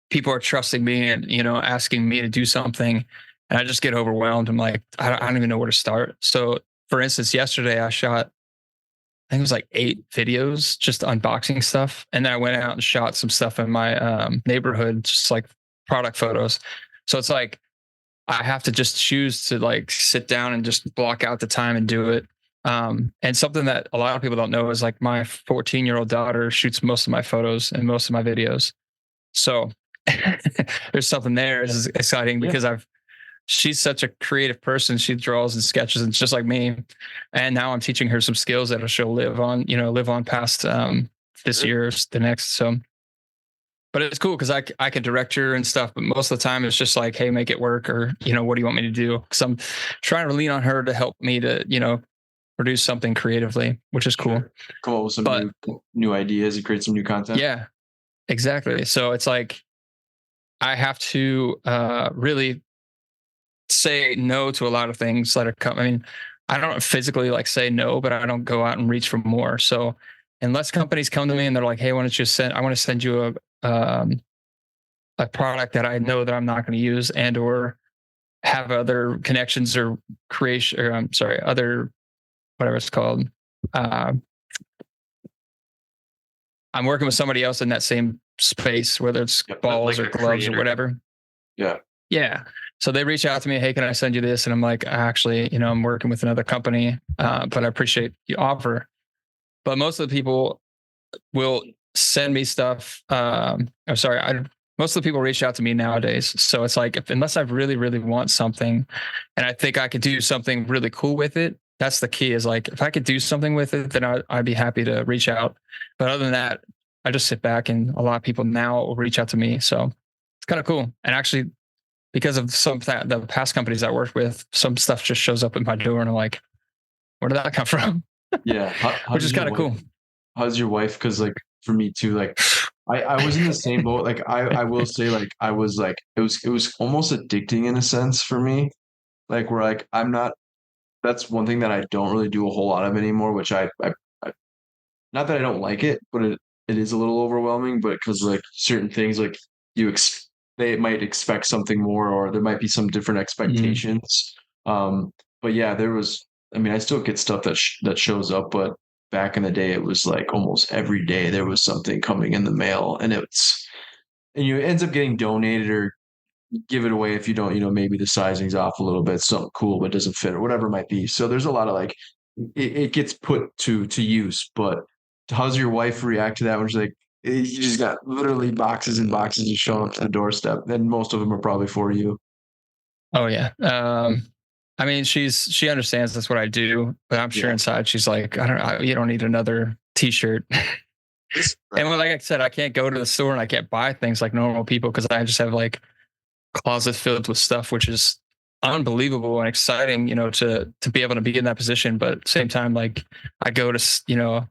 people are trusting me and, asking me to do something. And I just get overwhelmed. I'm like, I don't even know where to start. So for instance, yesterday I shot, I think it was like 8 videos, just unboxing stuff. And then I went out and shot some stuff in my neighborhood, just like product photos. So it's like, I have to just choose to like sit down and just block out the time and do it. And something that a lot of people don't know is like my 14-year-old daughter shoots most of my photos and most of my videos. So there's something there. It's exciting because she's such a creative person. She draws and sketches and it's just like me. And now I'm teaching her some skills that she'll live on past this year, the next. So but it's cool because I can direct her and stuff. But most of the time, it's just like, hey, make it work, or what do you want me to do? Because I'm trying to lean on her to help me to produce something creatively, which is cool. Come up with some new ideas and create some new content. Yeah, exactly. So it's like I have to really say no to a lot of things that are coming. I mean, I don't physically like say no, but I don't go out and reach for more. So unless companies come to me and they're like, hey, I want to send you a product that I know that I'm not going to use, and or have other connections or creation, or other, whatever it's called. I'm working with somebody else in that same space, whether it's balls or gloves or whatever. Yeah. Yeah. So they reach out to me, hey, can I send you this? And I'm like, actually, I'm working with another company, but I appreciate the offer. But most of the people will send me stuff. Most of the people reach out to me nowadays. So it's like, unless I really, really want something and I think I could do something really cool with it, that's the key, is like, if I could do something with it, then I'd be happy to reach out. But other than that, I just sit back, and a lot of people now will reach out to me. So it's kind of cool. And actually, because of the past companies I worked with, some stuff just shows up at my door and I'm like, where did that come from? Yeah. Which is kind of cool. How's your wife? Because like for me too, like I was in the same boat. Like I will say, like I was like, it was almost addicting in a sense for me. Like where like that's one thing that I don't really do a whole lot of anymore, which I not that I don't like it, but it is a little overwhelming. But because like certain things, like they might expect something more, or there might be some different expectations. But yeah, I still get stuff that shows up, but back in the day, it was like almost every day there was something coming in the mail, and it ends up getting donated or give it away if you don't, maybe the sizing's off a little bit, something cool, but doesn't fit or whatever it might be. So there's a lot of like, it gets put to use. But how's your wife react to that when she's like, you just got literally boxes and boxes just showing up to the doorstep, and most of them are probably for you? Oh yeah. I mean, she understands that's what I do, but I'm sure inside she's like, you don't need another t-shirt. And like I said, I can't go to the store and I can't buy things like normal people, because I just have like closet filled with stuff, which is unbelievable and exciting, to be able to be in that position. But at the same time, like I go to,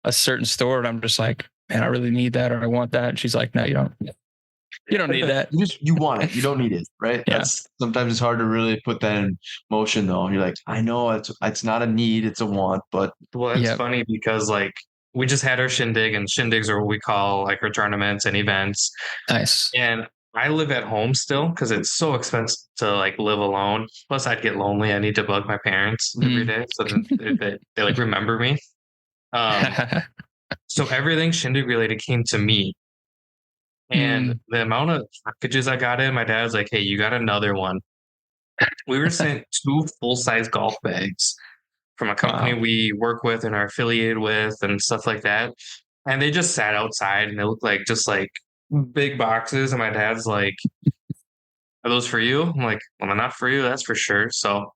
a certain store and I'm just like, man, I really need that, or I want that. And she's like, no, you don't need that. You want it. You don't need it. Right. Yeah. Sometimes it's hard to really put that in motion though. You're like, I know it's not a need, it's a want, but. Well, it's funny because like we just had our shindig, and shindigs are what we call like our tournaments and events. Nice. And I live at home still because it's so expensive to like live alone. Plus I'd get lonely. I need to bug my parents every day so that they like remember me. So everything shindig related came to me. And the amount of packages I got in, my dad was like, hey, you got another one. We were sent 2 full-size golf bags from a company we work with and are affiliated with and stuff like that. And they just sat outside, and they looked like just like big boxes. And my dad's like, are those for you? I'm like, well, they're not for you, that's for sure. So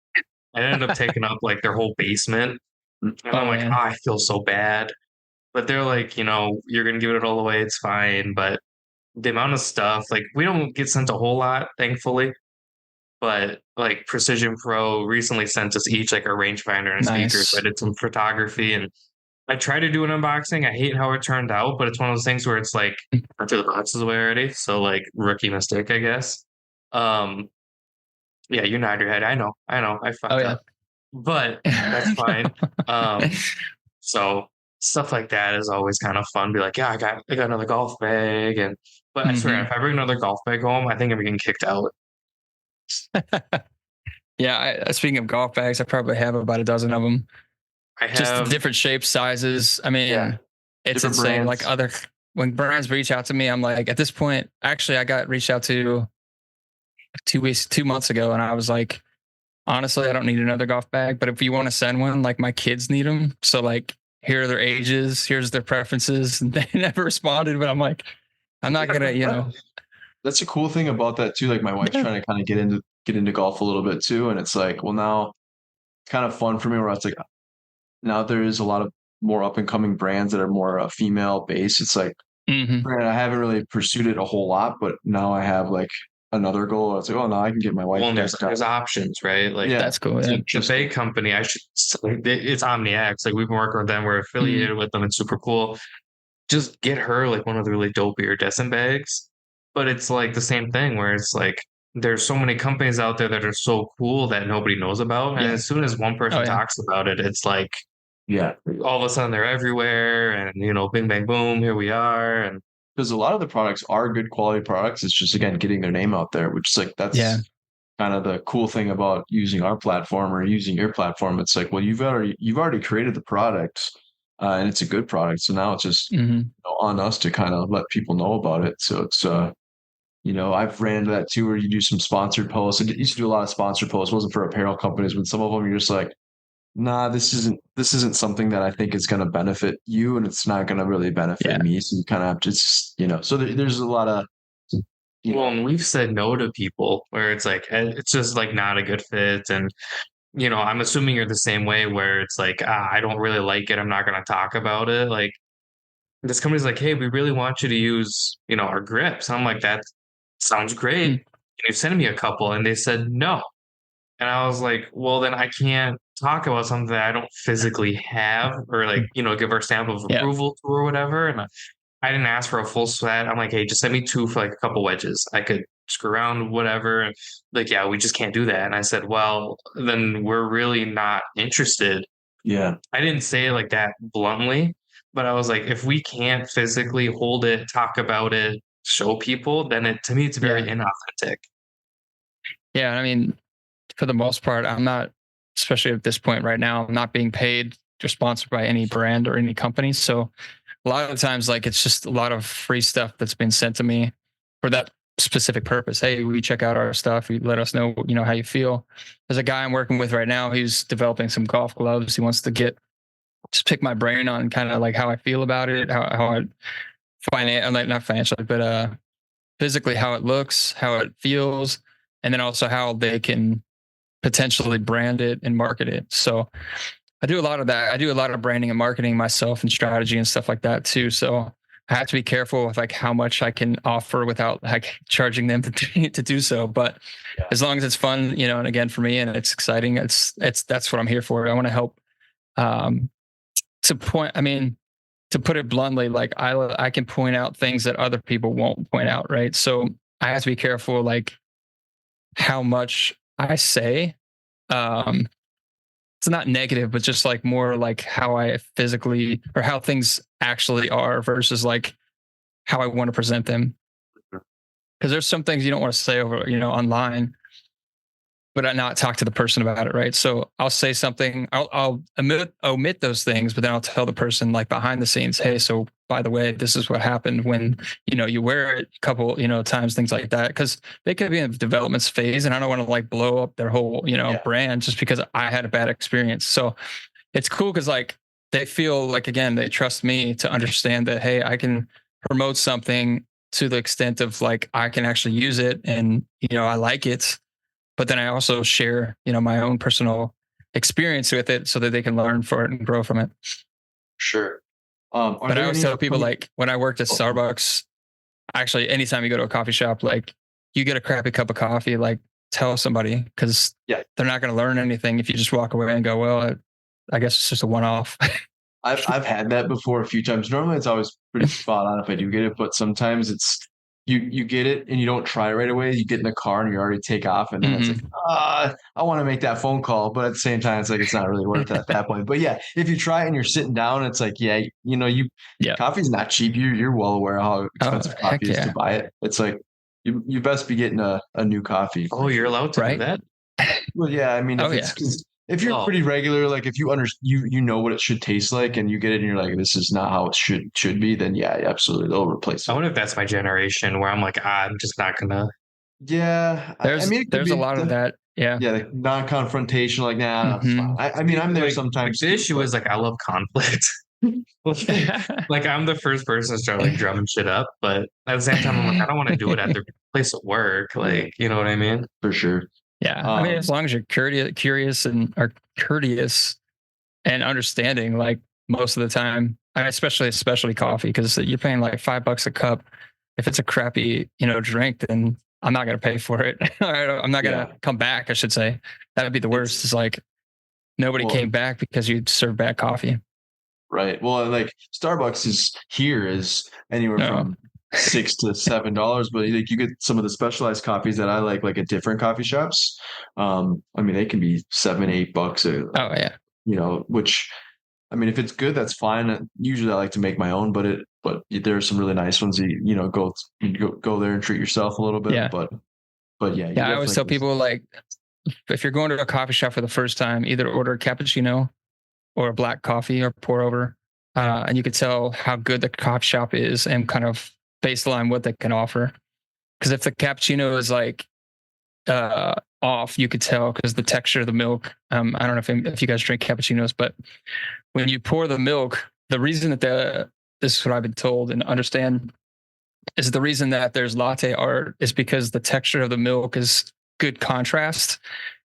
I ended up taking up like their whole basement. And I'm like, I feel so bad. But they're like, you're going to give it all away. It's fine. But the amount of stuff, like we don't get sent a whole lot, thankfully. But like Precision Pro recently sent us each like a rangefinder and a speaker. So I did some photography, and I tried to do an unboxing. I hate how it turned out, but it's one of those things where it's like I threw the boxes away already. So like rookie mistake, I guess. Yeah, you nod your head. I know. I fucked up. But that's fine. So stuff like that is always kind of fun. Be like, yeah, I got another golf bag, but I swear, if I bring another golf bag home, I think I'm getting kicked out. Yeah. Speaking of golf bags, I probably have about a dozen of them. I have just different shapes, sizes. I mean, it's insane. Brands. Like when brands reach out to me, I'm like, at this point, actually, I got reached out to 2 months ago, and I was like, honestly, I don't need another golf bag, but if you want to send one, like my kids need them. So like, here are their ages, here's their preferences. And they never responded, but I'm like, I'm not gonna, That's a cool thing about that too. Like my wife's trying to kind of get into golf a little bit too. And it's like, well, now it's kind of fun for me where it's like, now there is a lot of more up and coming brands that are more female based. It's like, Mhm. Granted, I haven't really pursued it a whole lot, but now I have like another goal. It's like, oh, now I can get my wife. Well, and there's options, right? Like Yeah. That's cool. the, Yeah. the Just big company, it's OmniX. Like we've been working with them. We're affiliated with them. It's super cool. Just get her like one of the really dope iridescent bags. But it's like the same thing where it's like there's so many companies out there that are so cool that nobody knows about. And Yeah. as soon as one person Oh, yeah. talks about it, it's like yeah, all of a sudden they're everywhere and bing bang boom, here we are. And because a lot of the products are good quality products. It's just again getting their name out there, which is like that's Yeah. kind of the cool thing about using our platform or using your platform. It's like, well, you've already created the product, and it's a good product. So now it's just Mhm. on us to kind of let people know about it. So it's I've ran into that too, where you do some sponsored posts. I used to do a lot of sponsored posts. It wasn't for apparel companies, but some of them you're just like, nah, this isn't something that I think is going to benefit you, and it's not going to really benefit Yeah. me. So you kind of have to just, so there's a lot of, well, and we've said no to people where it's like it's just like not a good fit. And I'm assuming you're the same way where it's like, I don't really like it. I'm not going to talk about it. Like this company's like, hey, we really want you to use, our grips. I'm like, that sounds great. Mm. Can you send me a couple? And they said no. And I was like, well, then I can't talk about something that I don't physically have or like, give our stamp of Yeah. approval to or whatever. And I didn't ask for a full set. I'm like, hey, just send me 2 for like a couple wedges. I could screw around, whatever. And like, yeah, we just can't do that. And I said, well, then we're really not interested. yeah, I didn't say it like that bluntly, but I was like, if we can't physically hold it, talk about it, show people, then to me, it's very inauthentic. Yeah. I mean, for the most part, I'm not, especially at this point right now, I'm not being paid or sponsored by any brand or any company. So a lot of the times, like it's just a lot of free stuff that's been sent to me for that specific purpose. Hey, we check out our stuff. You let us know, how you feel. There's a guy I'm working with right now. He's developing some golf gloves. He wants to just pick my brain on kind of like how I feel about it, how I not financially, but physically how it looks, how it feels, and then also how they can potentially brand it and market it. So I do a lot of that. I do a lot of branding and marketing myself and strategy and stuff like that too. So I have to be careful with like how much I can offer without like charging them to do so. But as long as it's fun, and again for me and it's exciting, that's what I'm here for. I want to help. To put it bluntly, like I can point out things that other people won't point out, right? So I have to be careful, like how much I say. It's not negative, but just like more like how I physically or how things actually are versus like how I want to present them. Because there's some things you don't want to say over, online, but I not talk to the person about it, right? So I'll say something, I'll omit those things, but then I'll tell the person like behind the scenes, hey, so by the way, this is what happened when you wear it a couple times, things like that, because they could be in the development phase, and I don't want to like blow up their whole brand just because I had a bad experience. So it's cool because like they feel like again they trust me to understand that hey, I can promote something to the extent of like I can actually use it and I like it. But then I also share, my own personal experience with it so that they can learn for it and grow from it. sure. But I always tell people like when I worked at Starbucks, actually, anytime you go to a coffee shop, like you get a crappy cup of coffee, like tell somebody because they're not going to learn anything if you just walk away and go, well, I guess it's just a one-off. I've had that before a few times. Normally it's always pretty spot on if I do get it, but sometimes it's you get it and you don't try right away. You get in the car and you already take off, and then it's like, I want to make that phone call, but at the same time, it's like it's not really worth it at that point. But yeah, if you try it and you're sitting down, it's like, coffee's not cheap. You're well aware of how expensive coffee is to buy it. It's like you best be getting a new coffee. Oh, you're allowed to do that? Well, yeah. I mean, if you're pretty regular, like if you know what it should taste like, and you get it, and you're like, this is not how it should be, then yeah, absolutely, they'll replace it. I wonder if that's my generation where I'm like, I'm just not gonna. Yeah, there's a lot of that. Yeah, like non-confrontational. Like, nah, that's fine. I mean, I'm there sometimes. The issue is like I love conflict. Like I'm the first person to start like drumming shit up, but at the same time, I'm like, I don't want to do it at their place of work. Like, you know what I mean? For sure. Yeah, I mean, as long as you're curious and are courteous and understanding, like most of the time, especially specialty coffee, because you're paying like $5 a cup. If it's a crappy, drink, then I'm not going to pay for it. I'm not going to come back, I should say. That would be the worst. It's like nobody came back because you served bad coffee. Right. Well, like Starbucks is anywhere from $6 to $7, but like you get some of the specialized coffees that I like at different coffee shops. I mean, they can be $7, $8. Oh yeah. Which, I mean, if it's good, that's fine. Usually I like to make my own, but there are some really nice ones. Go there and treat yourself a little bit. Yeah. But yeah. Yeah. I always tell people, like, if you're going to a coffee shop for the first time, either order a cappuccino or a black coffee or pour over. And you could tell how good the coffee shop is and kind of baseline what they can offer. Because if the cappuccino is like off, you could tell because the texture of the milk. I don't know if you guys drink cappuccinos, but when you pour the milk, the reason that this is what I've been told and understand is the reason that there's latte art is because the texture of the milk is good contrast.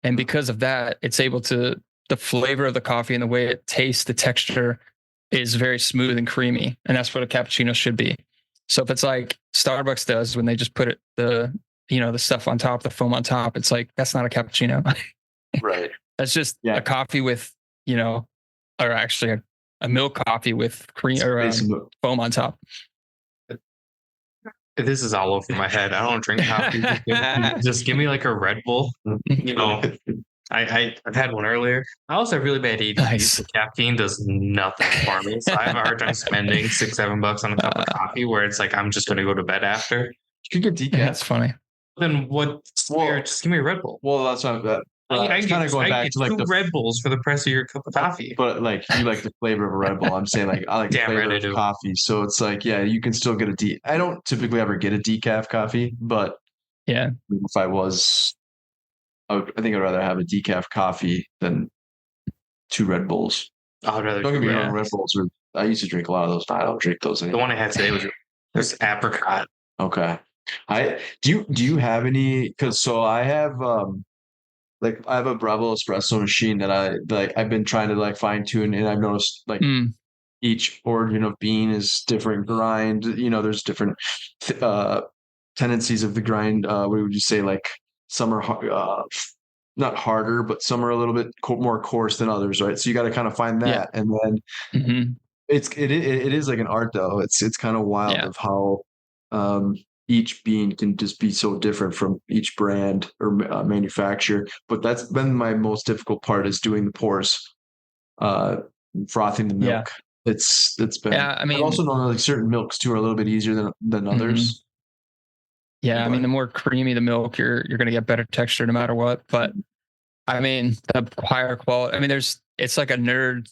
And because of that, it's able to, the flavor of the coffee and the way it tastes, the texture is very smooth and creamy. And that's what a cappuccino should be. So if it's like Starbucks does when they just put the stuff on top, the foam on top, it's like, that's not a cappuccino. Right. That's just a coffee with, or actually a milk coffee with cream or foam on top. This is all over my head. I don't drink coffee. Just give me like a Red Bull. I've had one earlier. I also have really bad ADD. Nice. Caffeine does nothing for me. So I have a hard time spending $6, $7 on a cup of coffee where it's like, I'm just going to go to bed after. You could get decaf. That's funny. Then what? Just give me a Red Bull. Well, that's not that. I get two Red Bulls for the price of your cup of coffee. But like you like the flavor of a Red Bull. I'm saying like I like the flavor of coffee. So it's like, yeah, you can still get I don't typically ever get a decaf coffee, but yeah, if I was, I think I'd rather have a decaf coffee than 2 Red Bulls. I'd rather. Don't get me wrong, Red Bulls I used to drink a lot of those, but I don't drink those anymore. The one I had today was apricot. Okay. Do you have any? Because I have I have a Breville espresso machine that I've been trying to fine tune, and I've noticed each origin of bean is different grind. There's different tendencies of the grind. What would you say? Like some are not harder, but some are a little bit more coarse than others, right? So you got to kind of find that, and then it is like an art though. It's kind of wild of how each bean can just be so different from each brand or manufacturer. But that's been my most difficult part, is doing the pours, frothing the milk. It's been. Yeah, I mean, I also know like certain milks too are a little bit easier than others. Yeah, I mean, the more creamy the milk, you're going to get better texture no matter what. But I mean, the higher quality. I mean, it's like a nerd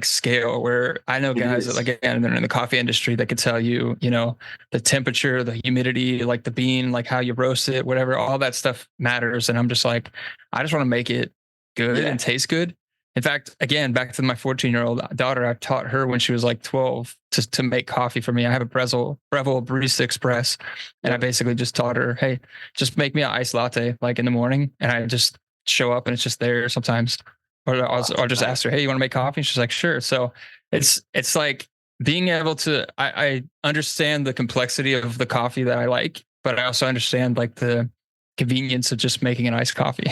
scale where I know guys that again, they're in the coffee industry that could tell you, the temperature, the humidity, like the bean, like how you roast it, whatever, all that stuff matters. And I'm just like, I just want to make it good and taste good. In fact, again, back to my 14-year-old daughter, I taught her when she was like 12 to make coffee for me. I have a Breville Barista Express, and I basically just taught her, hey, just make me an iced latte like in the morning, and I just show up and it's just there sometimes. Or I'll just ask her, hey, you want to make coffee? And she's like, sure. So it's like being able to, I understand the complexity of the coffee that I like, but I also understand like the convenience of just making an iced coffee.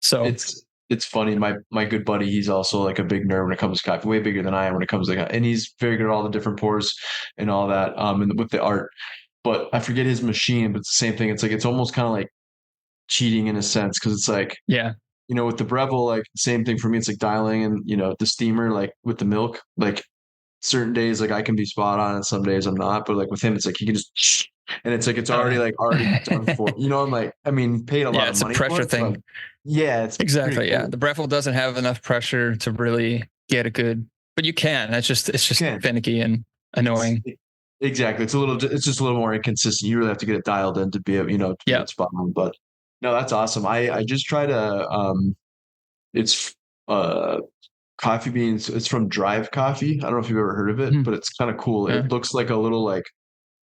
So it's funny. My good buddy, he's also like a big nerd when it comes to coffee, way bigger than I am when it comes to, and he's very good at all the different pours and all that, and with the art. But I forget his machine, but it's the same thing. It's like, it's almost kind of like cheating in a sense, because it's like, with the Breville, like same thing for me. It's like dialing and, the steamer, like with the milk, like certain days, like I can be spot on and some days I'm not, but like with him, it's like, he can just, and it's like, it's already done for, I'm like, I mean, paid a lot of money. It's a pressure thing. But it's exactly. Yeah. Cool. The Breville doesn't have enough pressure to really get a good, but you can, it's just finicky and annoying. Exactly. It's just a little more inconsistent. You really have to get it dialed in to be able, to get spot on, but no, that's awesome. I just try to it's coffee beans. It's from Drive Coffee. I don't know if you've ever heard of it, but it's kind of cool. Yeah. It looks like a little like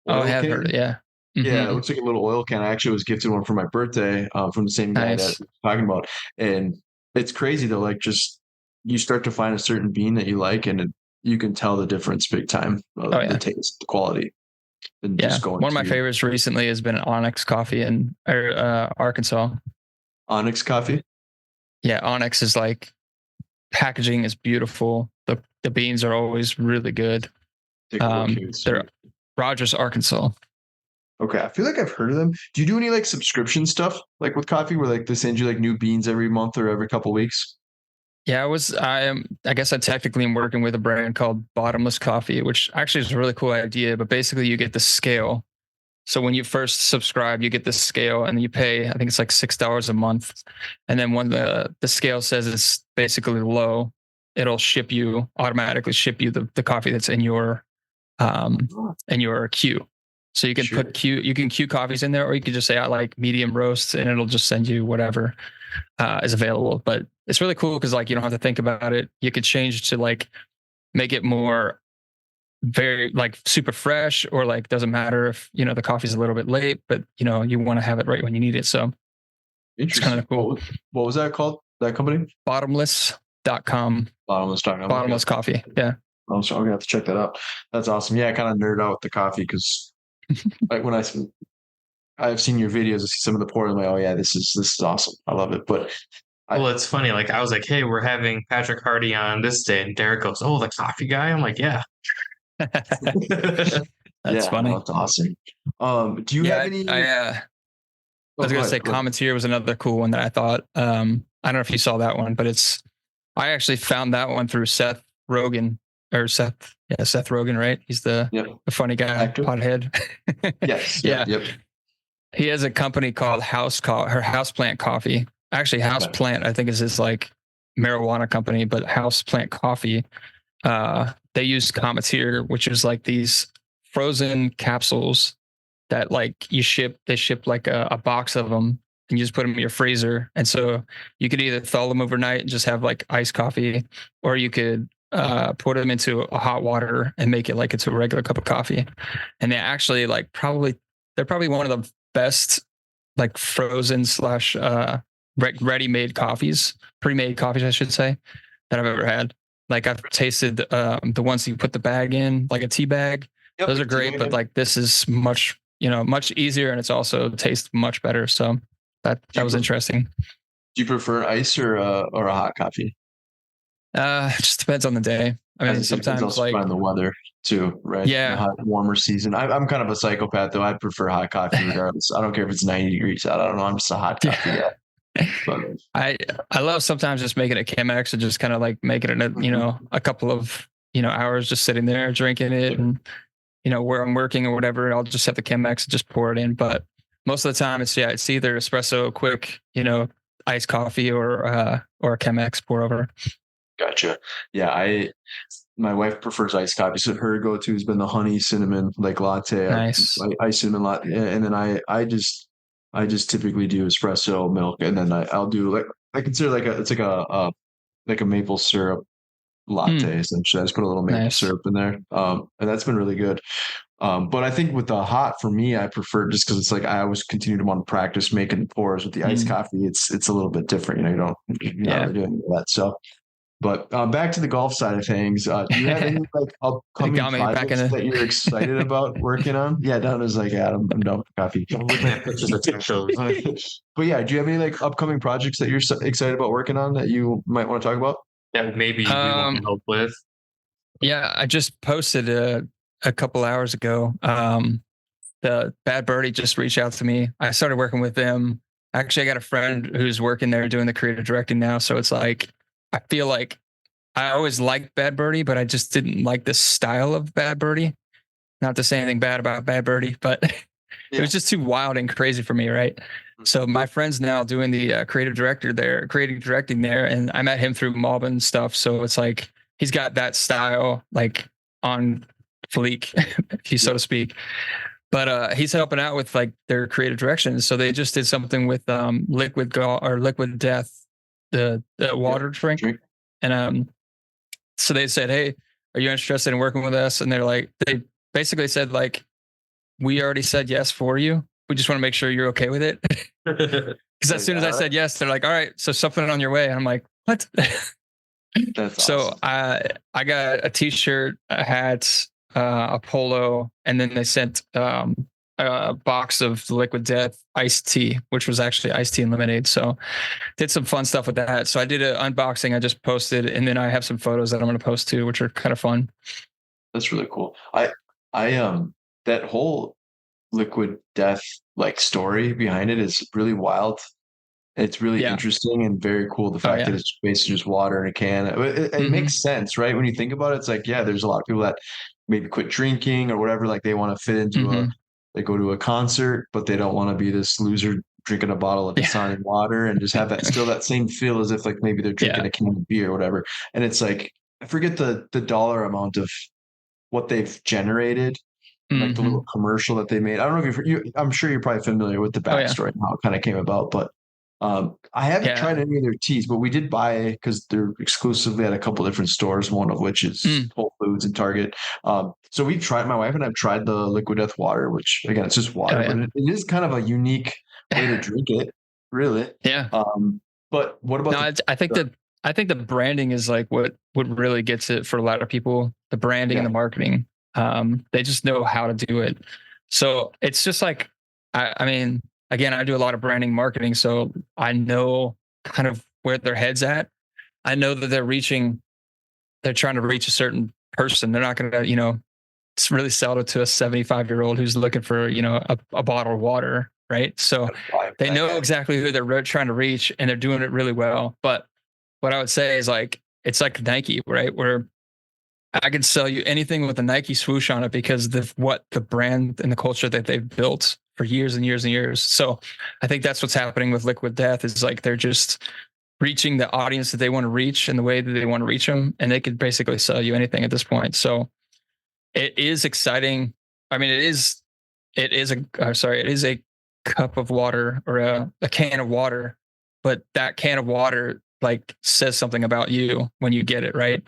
oil I have can. Heard it, yeah. Yeah, it looks like a little oil can. I actually was gifted one for my birthday from the same guy that we're talking about. And it's crazy though, like just you start to find a certain bean that you like, and you can tell the difference big time. The taste, the quality. And Yeah, just going one of my to favorites recently has been Onyx Coffee in Arkansas. Onyx Coffee. Yeah, Onyx is like packaging is beautiful. The beans are always really good. Take a look here. They're Rogers, Arkansas. Okay, I feel like I've heard of them. Do you do any like subscription stuff like with coffee where like they send you like new beans every month or every couple weeks? Yeah, I guess I technically am working with a brand called Bottomless Coffee, which actually is a really cool idea. But basically, you get the scale. So when you first subscribe, you get the scale, and you pay. I think it's like $6 a month. And then when the scale says it's basically low, it'll automatically ship you the coffee that's in your queue. So you can you can queue coffees in there, or you can just say I like medium roasts, and it'll just send you whatever is available. But it's really cool because like you don't have to think about it. You could change to like make it more very like super fresh, or like doesn't matter if the coffee's a little bit late, but you want to have it right when you need it. So it's kind of cool. What was that called? That company? Bottomless.com. Bottomless.com. Bottomless Coffee. Yeah. I'm gonna have to check that out. That's awesome. Yeah, I kind of nerd out with the coffee because like when I've seen your videos, I see some of the pour, I'm like, oh yeah, this is awesome. I love it. But well, it's funny. Like I was like, hey, we're having Patrick Hardy on this day, and Derek goes, oh, the coffee guy. I'm like, yeah. That's funny. That's awesome. Do you have any? I was gonna say Commenteer was another cool one that I thought. I don't know if you saw that one, but I actually found that one through Seth Rogen. Seth Rogen, right? He's the funny guy, actor. Pothead. Yes. Yeah. Yep. He has a company called Houseplant Coffee. Actually, Houseplant, I think, is his like marijuana company, but Houseplant Coffee. They use Commenteer, which is like these frozen capsules that like they ship like a box of them, and you just put them in your freezer. And so you could either thaw them overnight and just have like iced coffee, or you could put them into a hot water and make it like it's a regular cup of coffee. And they actually like they're probably one of the best like frozen / ready-made coffees, pre-made coffees, I should say, that I've ever had. Like I've tasted the ones you put the bag in, like a tea bag. Yep, those are great, but like this is much easier, and it's also tastes much better. So that was interesting. Do you prefer ice or a hot coffee? It just depends on the day. I mean, sometimes like on the weather too, right? Yeah, the hot, warmer season. I'm kind of a psychopath though. I prefer hot coffee regardless. I don't care if it's 90 degrees out. I don't know. I'm just a hot coffee guy. But I love sometimes just making a Chemex and just kind of like making it a couple of hours just sitting there drinking it, and where I'm working or whatever, I'll just have the Chemex and just pour it in. But most of the time it's either espresso, quick, iced coffee, or a Chemex pour over. Gotcha. Yeah, my wife prefers iced coffee, so her go-to has been the honey cinnamon like latte. Nice. Ice cinnamon latte, and then I just typically do espresso milk, and then I'll do like I consider it's like a maple syrup latte essentially. I just put a little maple syrup in there, and that's been really good. But I think with the hot, for me, I prefer just because it's like I always continue to want to practice making pours with the iced coffee. It's a little bit different, you're not really doing that. So, but back to the golf side of things. Do you have any like upcoming projects that you're excited about working on? Yeah, Don is like, yeah, I'm done with coffee. But yeah, do you have any like upcoming projects that you're excited about working on that you might want to talk about? Yeah, maybe we want help with. Yeah, I just posted a couple hours ago. The Bad Birdie just reached out to me. I started working with them. Actually, I got a friend who's working there doing the creative directing now. So it's like, I feel like I always liked Bad Birdie, but I just didn't like the style of Bad Birdie. Not to say anything bad about Bad Birdie, but it was just too wild and crazy for me, right? So my friend's now doing the creative directing there, and I met him through Mob and stuff. So it's like he's got that style like on fleek, so to speak. But he's helping out with like their creative direction. So they just did something with Liquid Death, the water drink. And so they said, hey, are you interested in working with us? And they basically said like, we already said yes for you. We just want to make sure you're okay with it. Because as soon as I said yes, they're like, all right, so something on your way. And I'm like, what? That's So awesome. I got a t-shirt, a hat, a polo, and then they sent a box of the Liquid Death iced tea, which was actually iced tea and lemonade. So did some fun stuff with that. So I did an unboxing. I just posted, and then I have some photos that I'm going to post too, which are kind of fun. That's really cool. I that whole Liquid Death like story behind it is really wild. It's really Yeah. interesting and very cool. The Oh fact that yeah. it's basically just water in a can. It Hmm. makes sense, right? When you think about it, it's like, yeah, there's a lot of people that maybe quit drinking or whatever. Like they want to fit into Hmm. they go to a concert, but they don't want to be this loser drinking a bottle of Yeah. Dasani water and just have that still that same feel as if like maybe they're drinking Yeah. a can of beer or whatever. And it's like, I forget the dollar amount of what they've generated, like the Hmm. little commercial that they made. I don't know if I'm sure you're probably familiar with the Oh yeah. backstory and how it kind of came about, but I haven't tried Yeah. any of their teas, but we did buy because they're exclusively at a couple different stores, one of which is Mm. Whole Foods and Target. So we tried, my wife and I've tried the Liquid Death water, which again, it's just Oh water, but yeah. it is kind of a unique way to drink it, really. Yeah. But what about No, I think the branding is like what really gets it for a lot of people. The branding yeah, and the marketing. They just know how to do it. So it's just like I mean, again, I do a lot of branding marketing, so I know kind of where their heads at. I know that they're trying to reach a certain person. They're not going to, really sell it to a 75-year-old who's looking for, a bottle of water, right? So they that know guy. exactly who they're trying to reach, and they're doing it really well. But what I would say is like it's like Nike, right? Where I could sell you anything with a Nike swoosh on it because of what the brand and the culture that they've built for years and years and years. So I think that's what's happening with Liquid Death is like they're just reaching the audience that they want to reach in the way that they want to reach them, and they could basically sell you anything at this point. So it is exciting. I mean, it is a cup of water or a can of water, but that can of water like says something about you when you get it, right?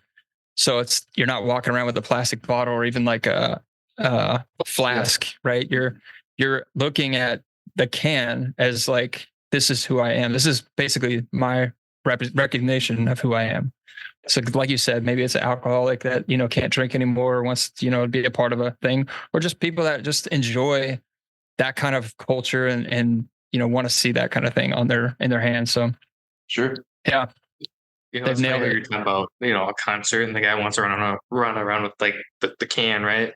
So you're not walking around with a plastic bottle or even like a Yeah, flask, right? You're looking at the can as like this is who I am. This is basically my recognition of who I am. So, like you said, maybe it's an alcoholic that can't drink anymore, or wants to be a part of a thing, or just people that just enjoy that kind of culture and want to see that kind of thing in their hands. So, sure. yeah, they've It's funny nailed how it. you're talking about, a concert and the guy wants to run around with like the can, right?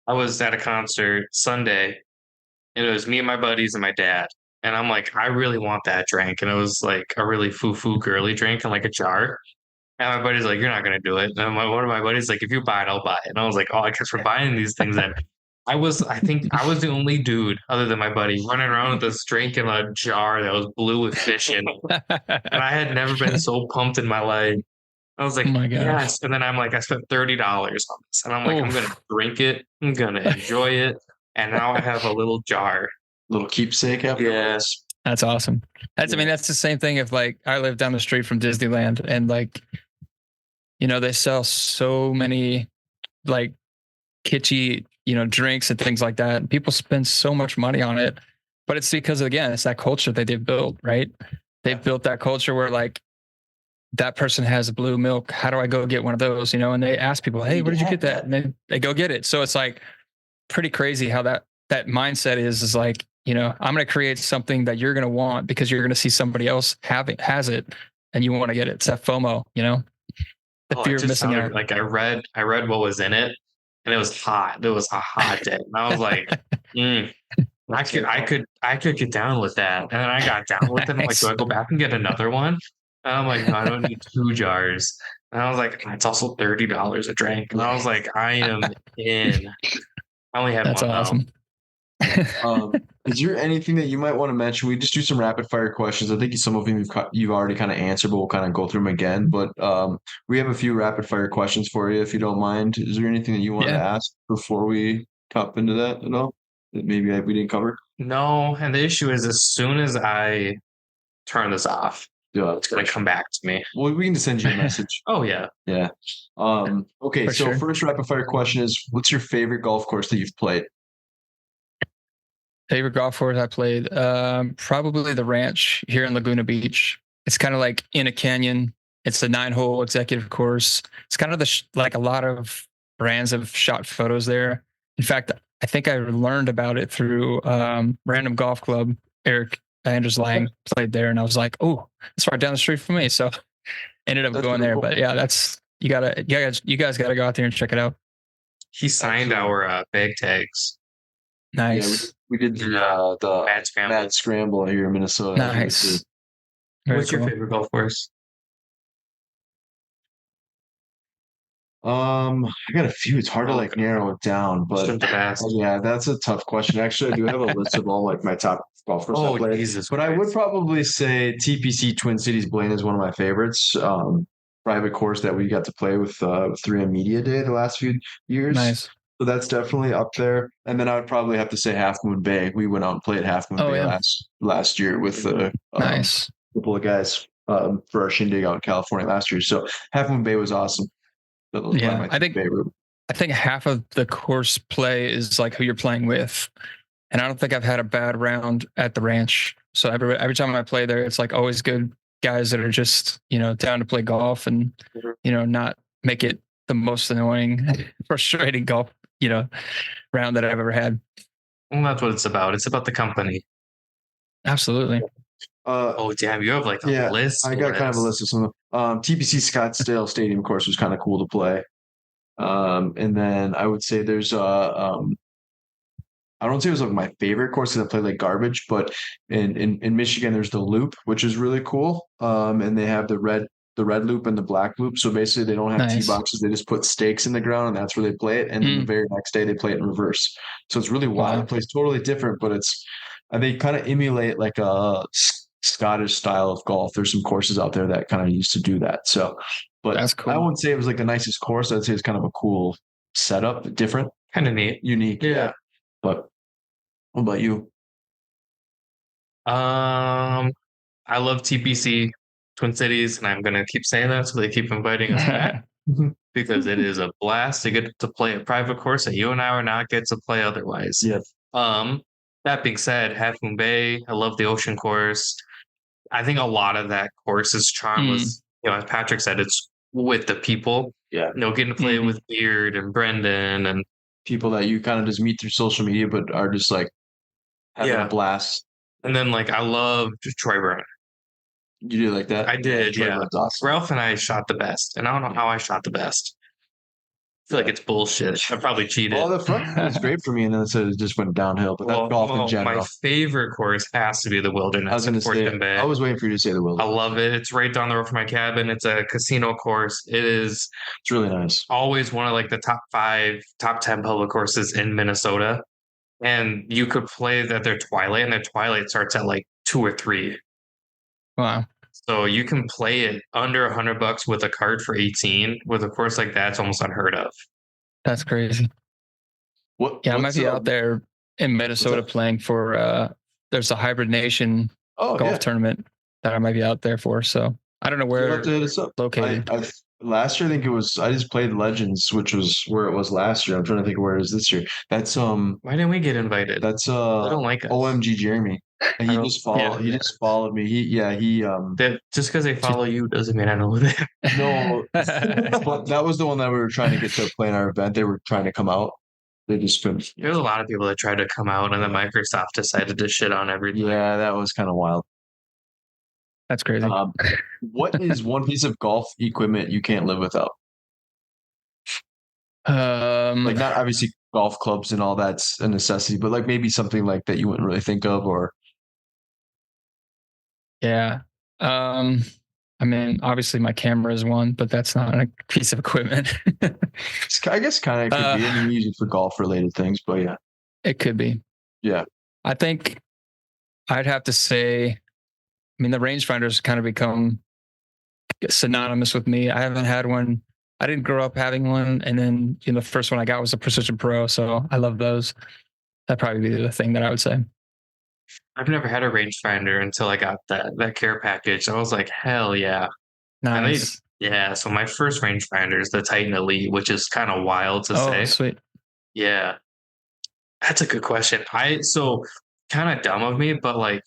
I was at a concert Sunday and it was me and my buddies and my dad. And I'm like, I really want that drink. And it was like a really foo girly drink in like a jar. And my buddy's like, you're not gonna do it. And one of my buddies like, if you buy it, I'll buy it. And I was like, oh, I guess we're buying these things. And I think I was the only dude other than my buddy running around with this drink in a jar that was blue with fish in it. And I had never been so pumped in my life. I was Oh like, my gosh. yes. And then I'm like, I spent $30 on this. And I'm like, I'm gonna Oof. drink it. I'm gonna enjoy it. And now I have a little jar. Little keepsake afterwards. That's awesome. I mean, Yeah. that's the same thing if like I live down the street from Disneyland and like, they sell so many like kitschy, drinks and things like that. And people spend so much money on it. But it's because again, it's that culture that they've built, right? They've built that culture where like that person has a blue milk. How do I go get one of those? And they ask people, hey, where did you get that? And they go get it. So it's like pretty crazy how that mindset is like, I'm going to create something that you're going to want because you're going to see somebody else has it and you want to get it. It's that FOMO, the Oh, fear it of just missing sounded out. like I read what was in it and it was hot. It was a hot day. And I was like, mm, I could get down with that. And then I got down with it. I'm like, do Nice. I go back and get another one? And I'm like, no, I don't need two jars. And I was like, it's also $30 a drink. And I was like, I am in. I only had That's one though. awesome. Is there anything that you might want to mention? We just do some rapid fire questions. I think some of them you've already kind of answered, but we'll kind of go through them again. But we have a few rapid fire questions for you, if you don't mind. Is there anything that you wanted to Yeah. ask before we hop into that at all? That maybe we didn't cover? No, and the issue is as soon as I turn this off, Yeah, it's gonna come back to me. well, we can just send you a message. Oh yeah. Yeah. Okay. For So sure. first rapid fire question is, what's your favorite golf course that you've played? Favorite golf course I played? Probably the Ranch here in Laguna Beach. It's kind of like in a canyon. It's a 9-hole executive course. It's kind of like a lot of brands have shot photos there. In fact, I think I learned about it through Random Golf Club. Eric Anders Lang played there, and I was like, "Oh, it's right down the street from me." So ended up going there. Cool. But yeah, that's you guys gotta go out there and check it out. He signed our bag tags. Nice. Yeah, we did the Mad Scramble here in Minnesota. Nice. What's your favorite golf course? I got a few. It's hard to like narrow it down, but yeah, that's a tough question. Actually, I do have a list of all like my top golf courses I played. Jesus but Christ. I would probably say TPC Twin Cities Blaine is one of my favorites. Private course that we got to play with 3M Media Day the last few years. Nice. So that's definitely up there. And then I would probably have to say Half Moon Bay. We went out and played Half Moon Bay last year with nice couple of guys for our shindig out in California last year. So Half Moon Bay was awesome. Yeah, I think half of the course play is like who you're playing with, and I don't think I've had a bad round at the ranch. So every time I play there, it's like always good guys that are just down to play golf and not make it the most annoying, frustrating golf round that I've ever had. Well, that's what it's about. It's about the company. Absolutely. Oh damn! You have like a list. I got kind of a list of some. TPC Scottsdale Stadium course was kind of cool to play. And then I would say there's I don't say it was like my favorite course because I played like garbage, but in Michigan there's the Loop, which is really cool. And they have the red loop and the black loop. So basically they don't have tee boxes; they just put stakes in the ground, and that's where they play it. And then the very next day they play it in reverse. So it's really wild. It plays totally different, but they kind of emulate like a Scottish style of golf. There's some courses out there that kind of used to do that. So, but that's cool. I wouldn't say it was like the nicest course. I'd say it's kind of a cool setup, different, kind of neat, unique. Yeah. But what about you? I love TPC Twin Cities, and I'm gonna keep saying that so they keep inviting us back because it is a blast to get to play a private course that you and I are not get to play otherwise. Yeah. That being said, Half Moon Bay, I love the ocean course. I think a lot of that course's charm was, as Patrick said, it's with the people. Yeah. Getting to play with Beard and Brendan and people that you kind of just meet through social media, but are just like having a blast. And then I love Troy Brown. You did like that? I did, yeah. Awesome. Ralph and I shot the best, and I don't know how I shot the best. I feel like it's bullshit. I probably cheated. Well, the front was great for me, and then it just went downhill. But that's golf in general. My favorite course has to be the Wilderness. I was going to say, I was waiting for you to say the Wilderness. I love it. It's right down the road from my cabin. It's a casino course. It's really nice. Always one of like the top 5, top 10 public courses in Minnesota. And you could play at their Twilight, and their Twilight starts at like 2 or 3. Wow. So you can play it under $100 with a card for 18. With a course like that, it's almost unheard of. That's crazy. I might be out there in Minnesota playing for there's a Hybrid Nation golf tournament that I might be out there for. So I don't know where it's located. Last year I think it was I just played Legends, which was where it was last year. I'm trying to think of where it is this year. That's why didn't we get invited? That's I don't like us. OMG Jeremy. And he just followed me. He just because they follow you doesn't mean I know that. No, but that was the one that we were trying to get to play in our event. They were trying to come out. They just couldn't. There's a lot of people that tried to come out, and then Microsoft decided to shit on everything. Yeah, that was kind of wild. That's crazy. What is one piece of golf equipment you can't live without? Like not obviously golf clubs and all that's a necessity, but like maybe something like that you wouldn't really think of, or. Yeah. I mean, obviously my camera is one, but that's not a piece of equipment. I guess kind of could be. I mean, use it for golf related things, but yeah. It could be. Yeah. I think I'd have to say, I mean, the rangefinder's kind of become synonymous with me. I haven't had one. I didn't grow up having one. And then, the first one I got was a Precision Pro. So I love those. That'd probably be the thing that I would say. I've never had a rangefinder until I got that care package. I was like, hell yeah. Nice. So my first rangefinder is the Titan Elite, which is kind of wild to say. Oh, sweet. Yeah. That's a good question. So kind of dumb of me, but like,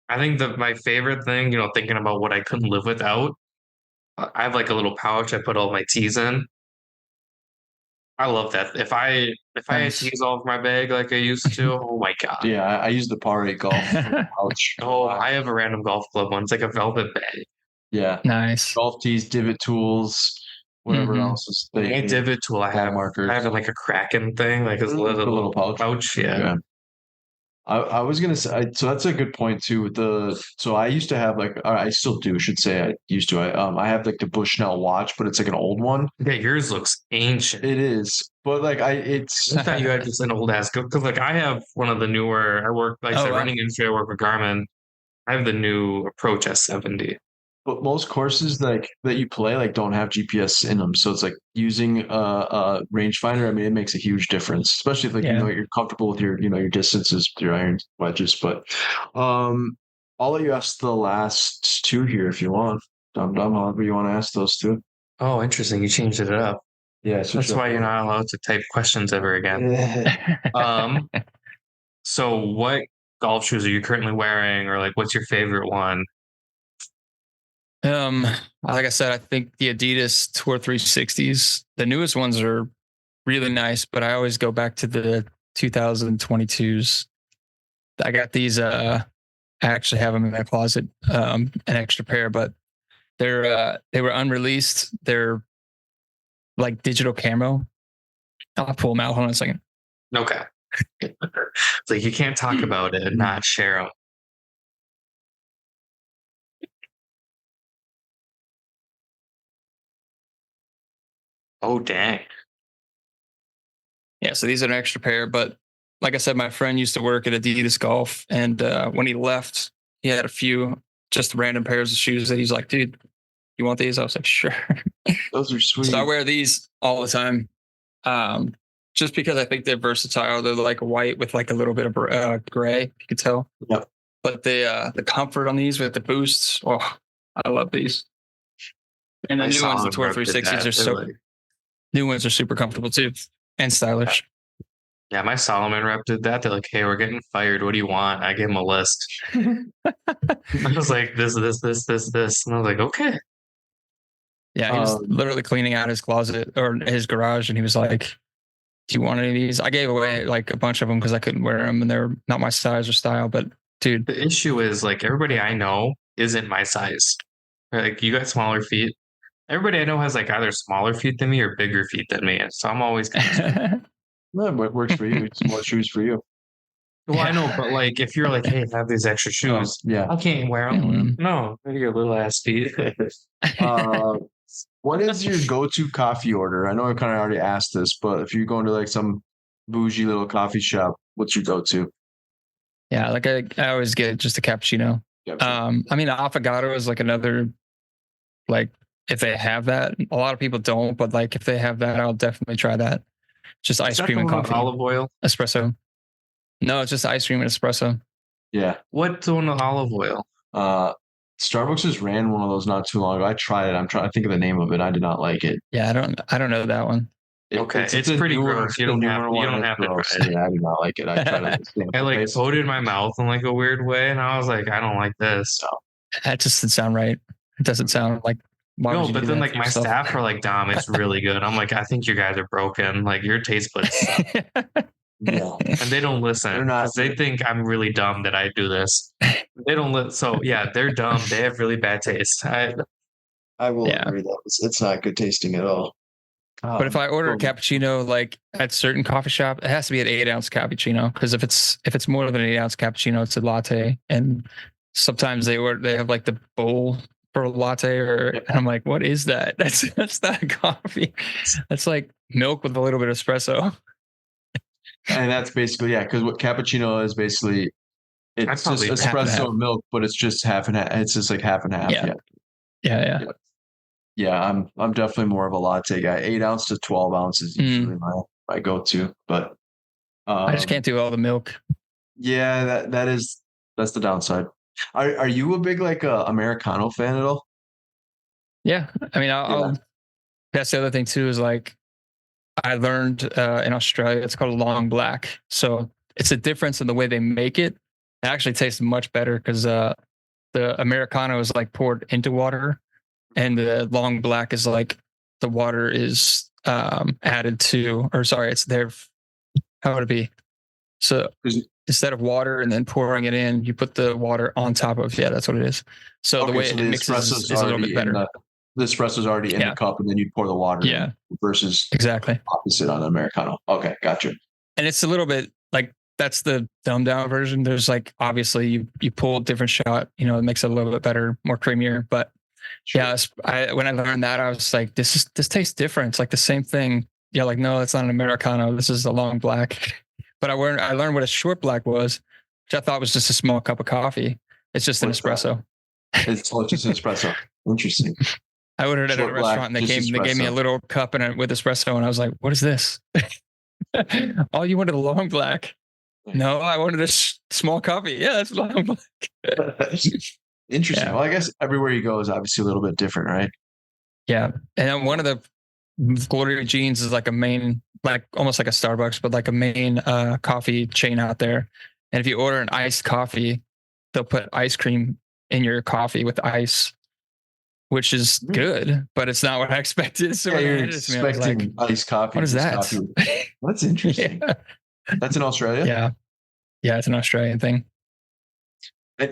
I think my favorite thing, thinking about what I couldn't live without I have like a little pouch I put all my teas in. I love that. If I had Nice. teas all over my bag like I used to, oh my god. Yeah, I use the Power 8 Golf pouch. Oh, I have a random golf club one. It's like a velvet bag. Yeah, Nice. golf tees, divot tools, whatever Mhm. else is A divot tool I have. markers. I have like a Kraken thing, like a The little pouch. pouch. Yeah. Yeah. I was gonna say, so that's a good point too. With so I used to have like, or I still do, should say I used to. I have like the Bushnell watch, but it's like an old one. Yeah, yours looks ancient. It is, but like it's I thought you had just an old ass because like I have one of the newer. I work like I Oh, said, wow. running industry. I work with Garmin. I have the new Approach S70. but most courses like that you play like don't have GPS in them, so it's like using a rangefinder. I mean, it makes a huge difference, especially if like Yeah. you're comfortable with your distances with your iron wedges. But I'll let you ask the last two here if you want. However you want to ask those two. Oh, interesting. You changed it up. Yeah, That's why you're not allowed to type questions ever again. So what golf shoes are you currently wearing, or like what's your favorite one? Like I said, I think the Adidas Tour 360s, the newest ones are really nice, but I always go back to the 2022s. I got these, I actually have them in my closet, an extra pair, but they were unreleased. They're like digital camo. I'll pull them out. Hold on a second. Okay. It's like you can't talk about it and not share them. Oh, dang. Yeah, so these are an extra pair, but like I said, my friend used to work at Adidas Golf, and when he left, he had a few just random pairs of shoes that he's like, dude, you want these? I was like, sure. Those are sweet. So I wear these all the time, just because I think they're versatile. They're like white with like a little bit of gray, you could tell. Yep. But the comfort on these with the boosts, oh, I love these. And the I new saw ones, the them Tour rep did 360s that. are so new ones are super comfortable too and stylish. Yeah, my Solomon rep did that. They're like, hey, we're getting fired. What do you want? I gave him a list. I was like, this. And I was like, okay. Yeah, he was literally cleaning out his closet or his garage, and he was like, "Do you want any of these?" I gave away like a bunch of them because I couldn't wear them, and they're not my size or style. But dude, The issue is like everybody I know isn't my size. Like you got smaller feet. Everybody I know has like either smaller feet than me or bigger feet than me. So I'm always confused. Well, it works for you. It's more shoes for you. Well, I know, but like if you're like, hey, have these extra shoes, Yeah. I can't wear them. No, your little ass feet. What is your go-to coffee order? I know I kind of already asked this, but if you're going to like some bougie little coffee shop, what's your go-to? Yeah, like I always get just a cappuccino. Yep. I mean, affogato is like another, like if they have that, a lot of people don't, but like if they have that, I'll definitely try that. Just ice cream and coffee, olive oil, espresso. No, it's just ice cream and espresso. Yeah. What's on the olive oil? Starbucks just ran one of those not too long ago. I tried it. I'm trying to think of the name of it. I did not like it. Yeah, I don't know that one. Okay, it's a pretty newer- gross. You don't the have newer you one don't is have to gross. try it. Yeah, I do not like it. I tried it. I like put it in my mouth in like a weird way, and I was like, I don't like this. That just doesn't sound right. It doesn't sound like. Why No, would you but do then that like to my yourself? staff are like, Dom, it's really good. I'm like, I think you guys are broken. Like your taste buds suck. Yeah. And they don't listen. They're not- 'cause they think I'm really dumb that I do this. They don't listen. So yeah, they're dumb. They have really bad taste. I will Yeah. agree that it's not good tasting at all. But if I order a cappuccino, like at certain coffee shop, it has to be an 8-ounce cappuccino. Because if it's more than an 8-ounce cappuccino, it's a latte. And sometimes they have like the bowl for a latte, and I'm like, what is that? That's not a coffee. That's like milk with a little bit of espresso. And that's basically, yeah, because what cappuccino is basically, it's just probably half and half. espresso milk, but it's just half and half. It's just like half and half. Yeah. Yeah. Yeah. Yeah, I'm definitely more of a latte guy. 8 ounce to 12 ounces is usually my go-to. But I just can't do all the milk. Yeah, that's the downside. Are you a big like Americano fan at all? Yeah. I mean, I'll that's the other thing too, is like I learned in Australia, it's called long black. So it's a difference in the way they make it. It actually tastes much better because the Americano is like poured into water. and the long black is like the water is added to, or sorry, it's there. How would it be? So instead of water and then pouring it in, you put the water on top of. Yeah, that's what it is. So the way it mixes is a little bit better. The espresso's already in the cup, and then you pour the water in versus exactly opposite on an Americano. Okay, gotcha. And it's a little bit like that's the dumbed down version. There's like obviously you pull a different shot, it makes it a little bit better, more creamier. But yeah, when I learned that, I was like, this tastes different. It's like the same thing. Yeah, like no, it's not an Americano. This is a long black. But I learned what a short black was, which I thought was just a small cup of coffee. It's just an espresso. It's just an espresso. Interesting. I ordered at a restaurant and they gave me a little cup with espresso, and I was like, "What is this?" Oh, you wanted a long black? No, I wanted a small coffee. Yeah, that's long black. Interesting. Yeah. Well, I guess everywhere you go is obviously a little bit different, right? Yeah, and then one of the Gloria Jeans is like a main, like almost like a Starbucks, but like a main coffee chain out there. And if you order an iced coffee, they'll put ice cream in your coffee with ice, which is good, but it's not what I expected. So you're expecting iced coffee. What is that? That's interesting. Yeah. That's in Australia? Yeah, it's an Australian thing.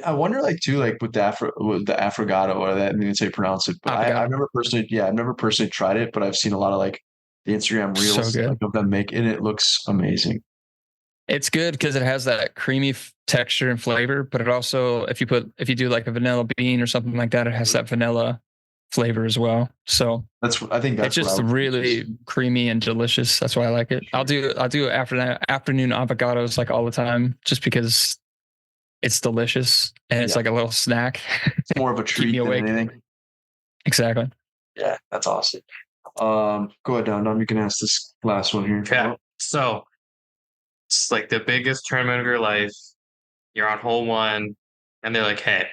I wonder, like with the affogato, or that, I mean, that's how you pronounce it. But I've never personally tried it, but I've seen a lot of like the Instagram reels of them make it, and it looks amazing. It's good because it has that creamy texture and flavor, but it also, if you do like a vanilla bean or something like that, it has that vanilla flavor as well. So I think that's it's just really creamy and delicious. That's why I like it. I'll do afternoon avocados like all the time, just because it's delicious and it's like a little snack. It's more of a treat than anything. Exactly. Yeah, that's awesome. Go ahead, Dom. You can ask this last one here. Okay. So it's like the biggest tournament of your life. You're on hole one, and they're like, "Hey,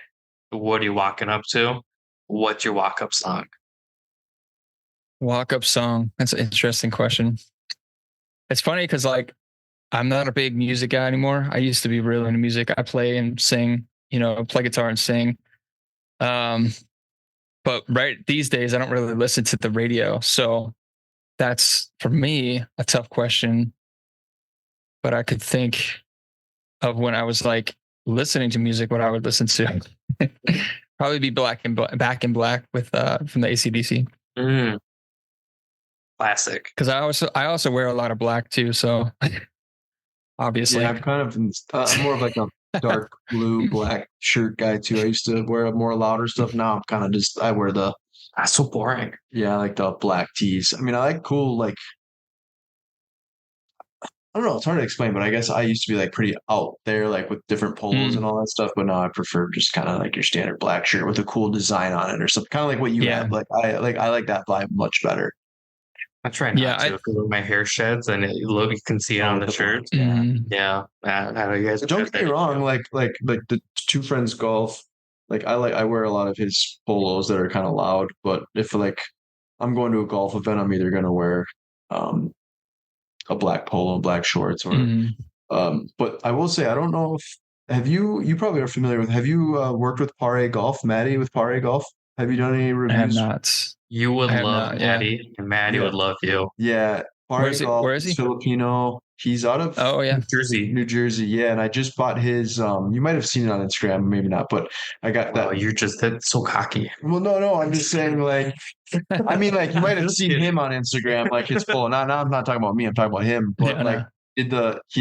what are you walking up to? What's your walk-up song?" Walk-up song. That's an interesting question. It's funny because like I'm not a big music guy anymore. I used to be really into music. I play and sing, play guitar and sing. But right these days, I don't really listen to the radio. So that's, for me, a tough question. But I could think of when I was like listening to music, what I would listen to. Probably be Back in Black with from the AC/DC. Classic. Because I also wear a lot of black too, so obviously. Yeah, I'm kind of I'm more of like a dark blue black shirt guy too. I used to wear more louder stuff. Now I'm kind of I wear the. That's so boring. Yeah, I like the black tees. I mean, I like cool, like, I don't know, it's hard to explain, but I guess I used to be like pretty out there, like with different polos and all that stuff. But now I prefer just kind of like your standard black shirt with a cool design on it or something, kind of like what you have. Like I like that vibe much better. I try not to, because my hair sheds and you can see it on the shirt. Yeah. I know you guys. Don't get me wrong. Like the Two Friends Golf. Like I wear a lot of his polos that are kind of loud. But if like I'm going to a golf event, I'm either going to wear a black polo, black shorts, or but I will say, I don't know if you probably are familiar with. Have you worked with Pare Golf, Maddie with Pare Golf? Have you done any reviews? I have not. You would love Maddie, and Maddie would love you. Yeah. Where is he? Filipino. He's out of New Jersey. Yeah, and I just bought his. You might have seen it on Instagram, maybe not, but I got that. You're just so cocky. Well, no, I'm just saying, like, I mean, like, you might have seen him on Instagram, like his polo. Now I'm not talking about me. I'm talking about him. But he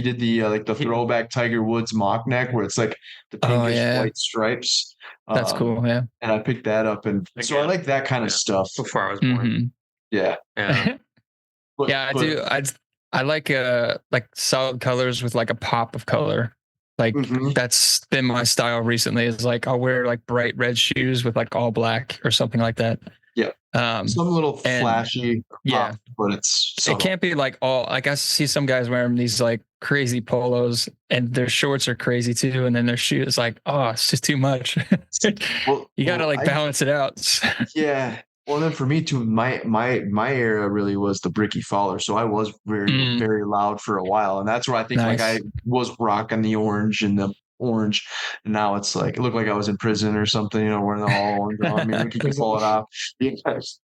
did the like the throwback Tiger Woods mock neck where it's like the pinkish white stripes. That's cool. Yeah. And I picked that up, and so I like that kind of stuff. Before I was born. Yeah. I do. I like solid colors with like a pop of color. Like that's been my style recently. Is like I'll wear like bright red shoes with like all black or something like that. Yeah. Some little flashy. Pop, but it can't be like all. Like I see some guys wearing these like crazy polos, and their shorts are crazy too, and then their shoes like, oh, it's just too much. You got to balance it out. Yeah. Well, then for me too, my era really was the Bricky Fowler, so I was very very loud for a while, and that's where I think like I was rocking the orange and the orange. And now it's like, it looked like I was in prison or something, wearing the all orange on me. We could pull it off.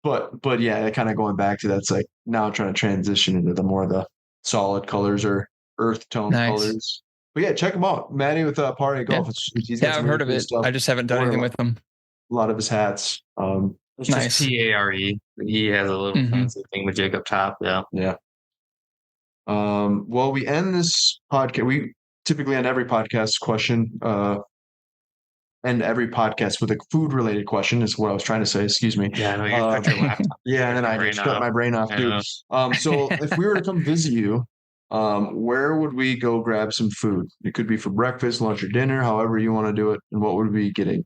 But yeah, kind of going back to that's like now trying to transition into the more the solid colors or earth tone colors. But yeah, check him out, Matty with Pare Golf. He's got I've heard of it. Stuff. I just haven't done anything with him. A lot of his hats. It's just Pare. He has a little fancy thing with Jig up top. Yeah. Well, we end this podcast. We typically end every podcast question. End every podcast with a food-related question is what I was trying to say. Excuse me. Yeah, I know you're cut your laptop. Yeah, and then I just cut my brain off too. So if we were to come visit you, where would we go grab some food? It could be for breakfast, lunch, or dinner, however you want to do it. And what would we be getting?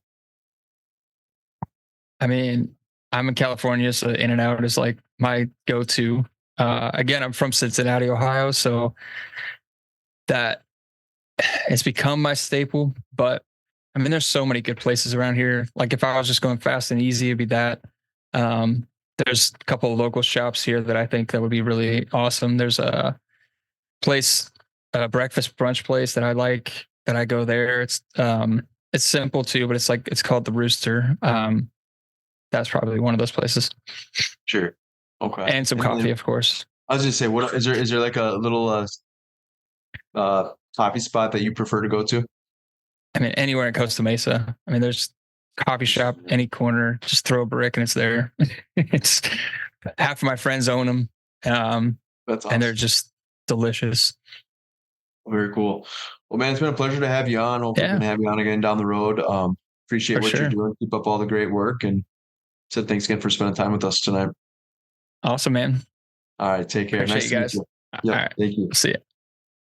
I mean, I'm in California, so In-N-Out is like my go-to. Again, I'm from Cincinnati, Ohio, so that it's become my staple. But I mean, there's so many good places around here. Like if I was just going fast and easy, it'd be that. There's a couple of local shops here that I think that would be really awesome. There's a place, a breakfast brunch place that I like, that I go there. It's simple too, but it's called the Rooster. That's probably one of those places. Sure. Okay. And some coffee, of course. I was gonna say, what is there like a little coffee spot that you prefer to go to? I mean, anywhere in Costa Mesa. I mean, there's coffee shop, any corner, just throw a brick and it's there. It's half of my friends own them. That's awesome. And they're just delicious. Very cool. Well, man, it's been a pleasure to have you on. Hopefully we can have you on again down the road. Appreciate what you're doing. Keep up all the great work. And said thanks again for spending time with us tonight. Awesome, man. All right. Take care. Appreciate nice you guys. to meet you. Yeah. Right. Thank you. See ya.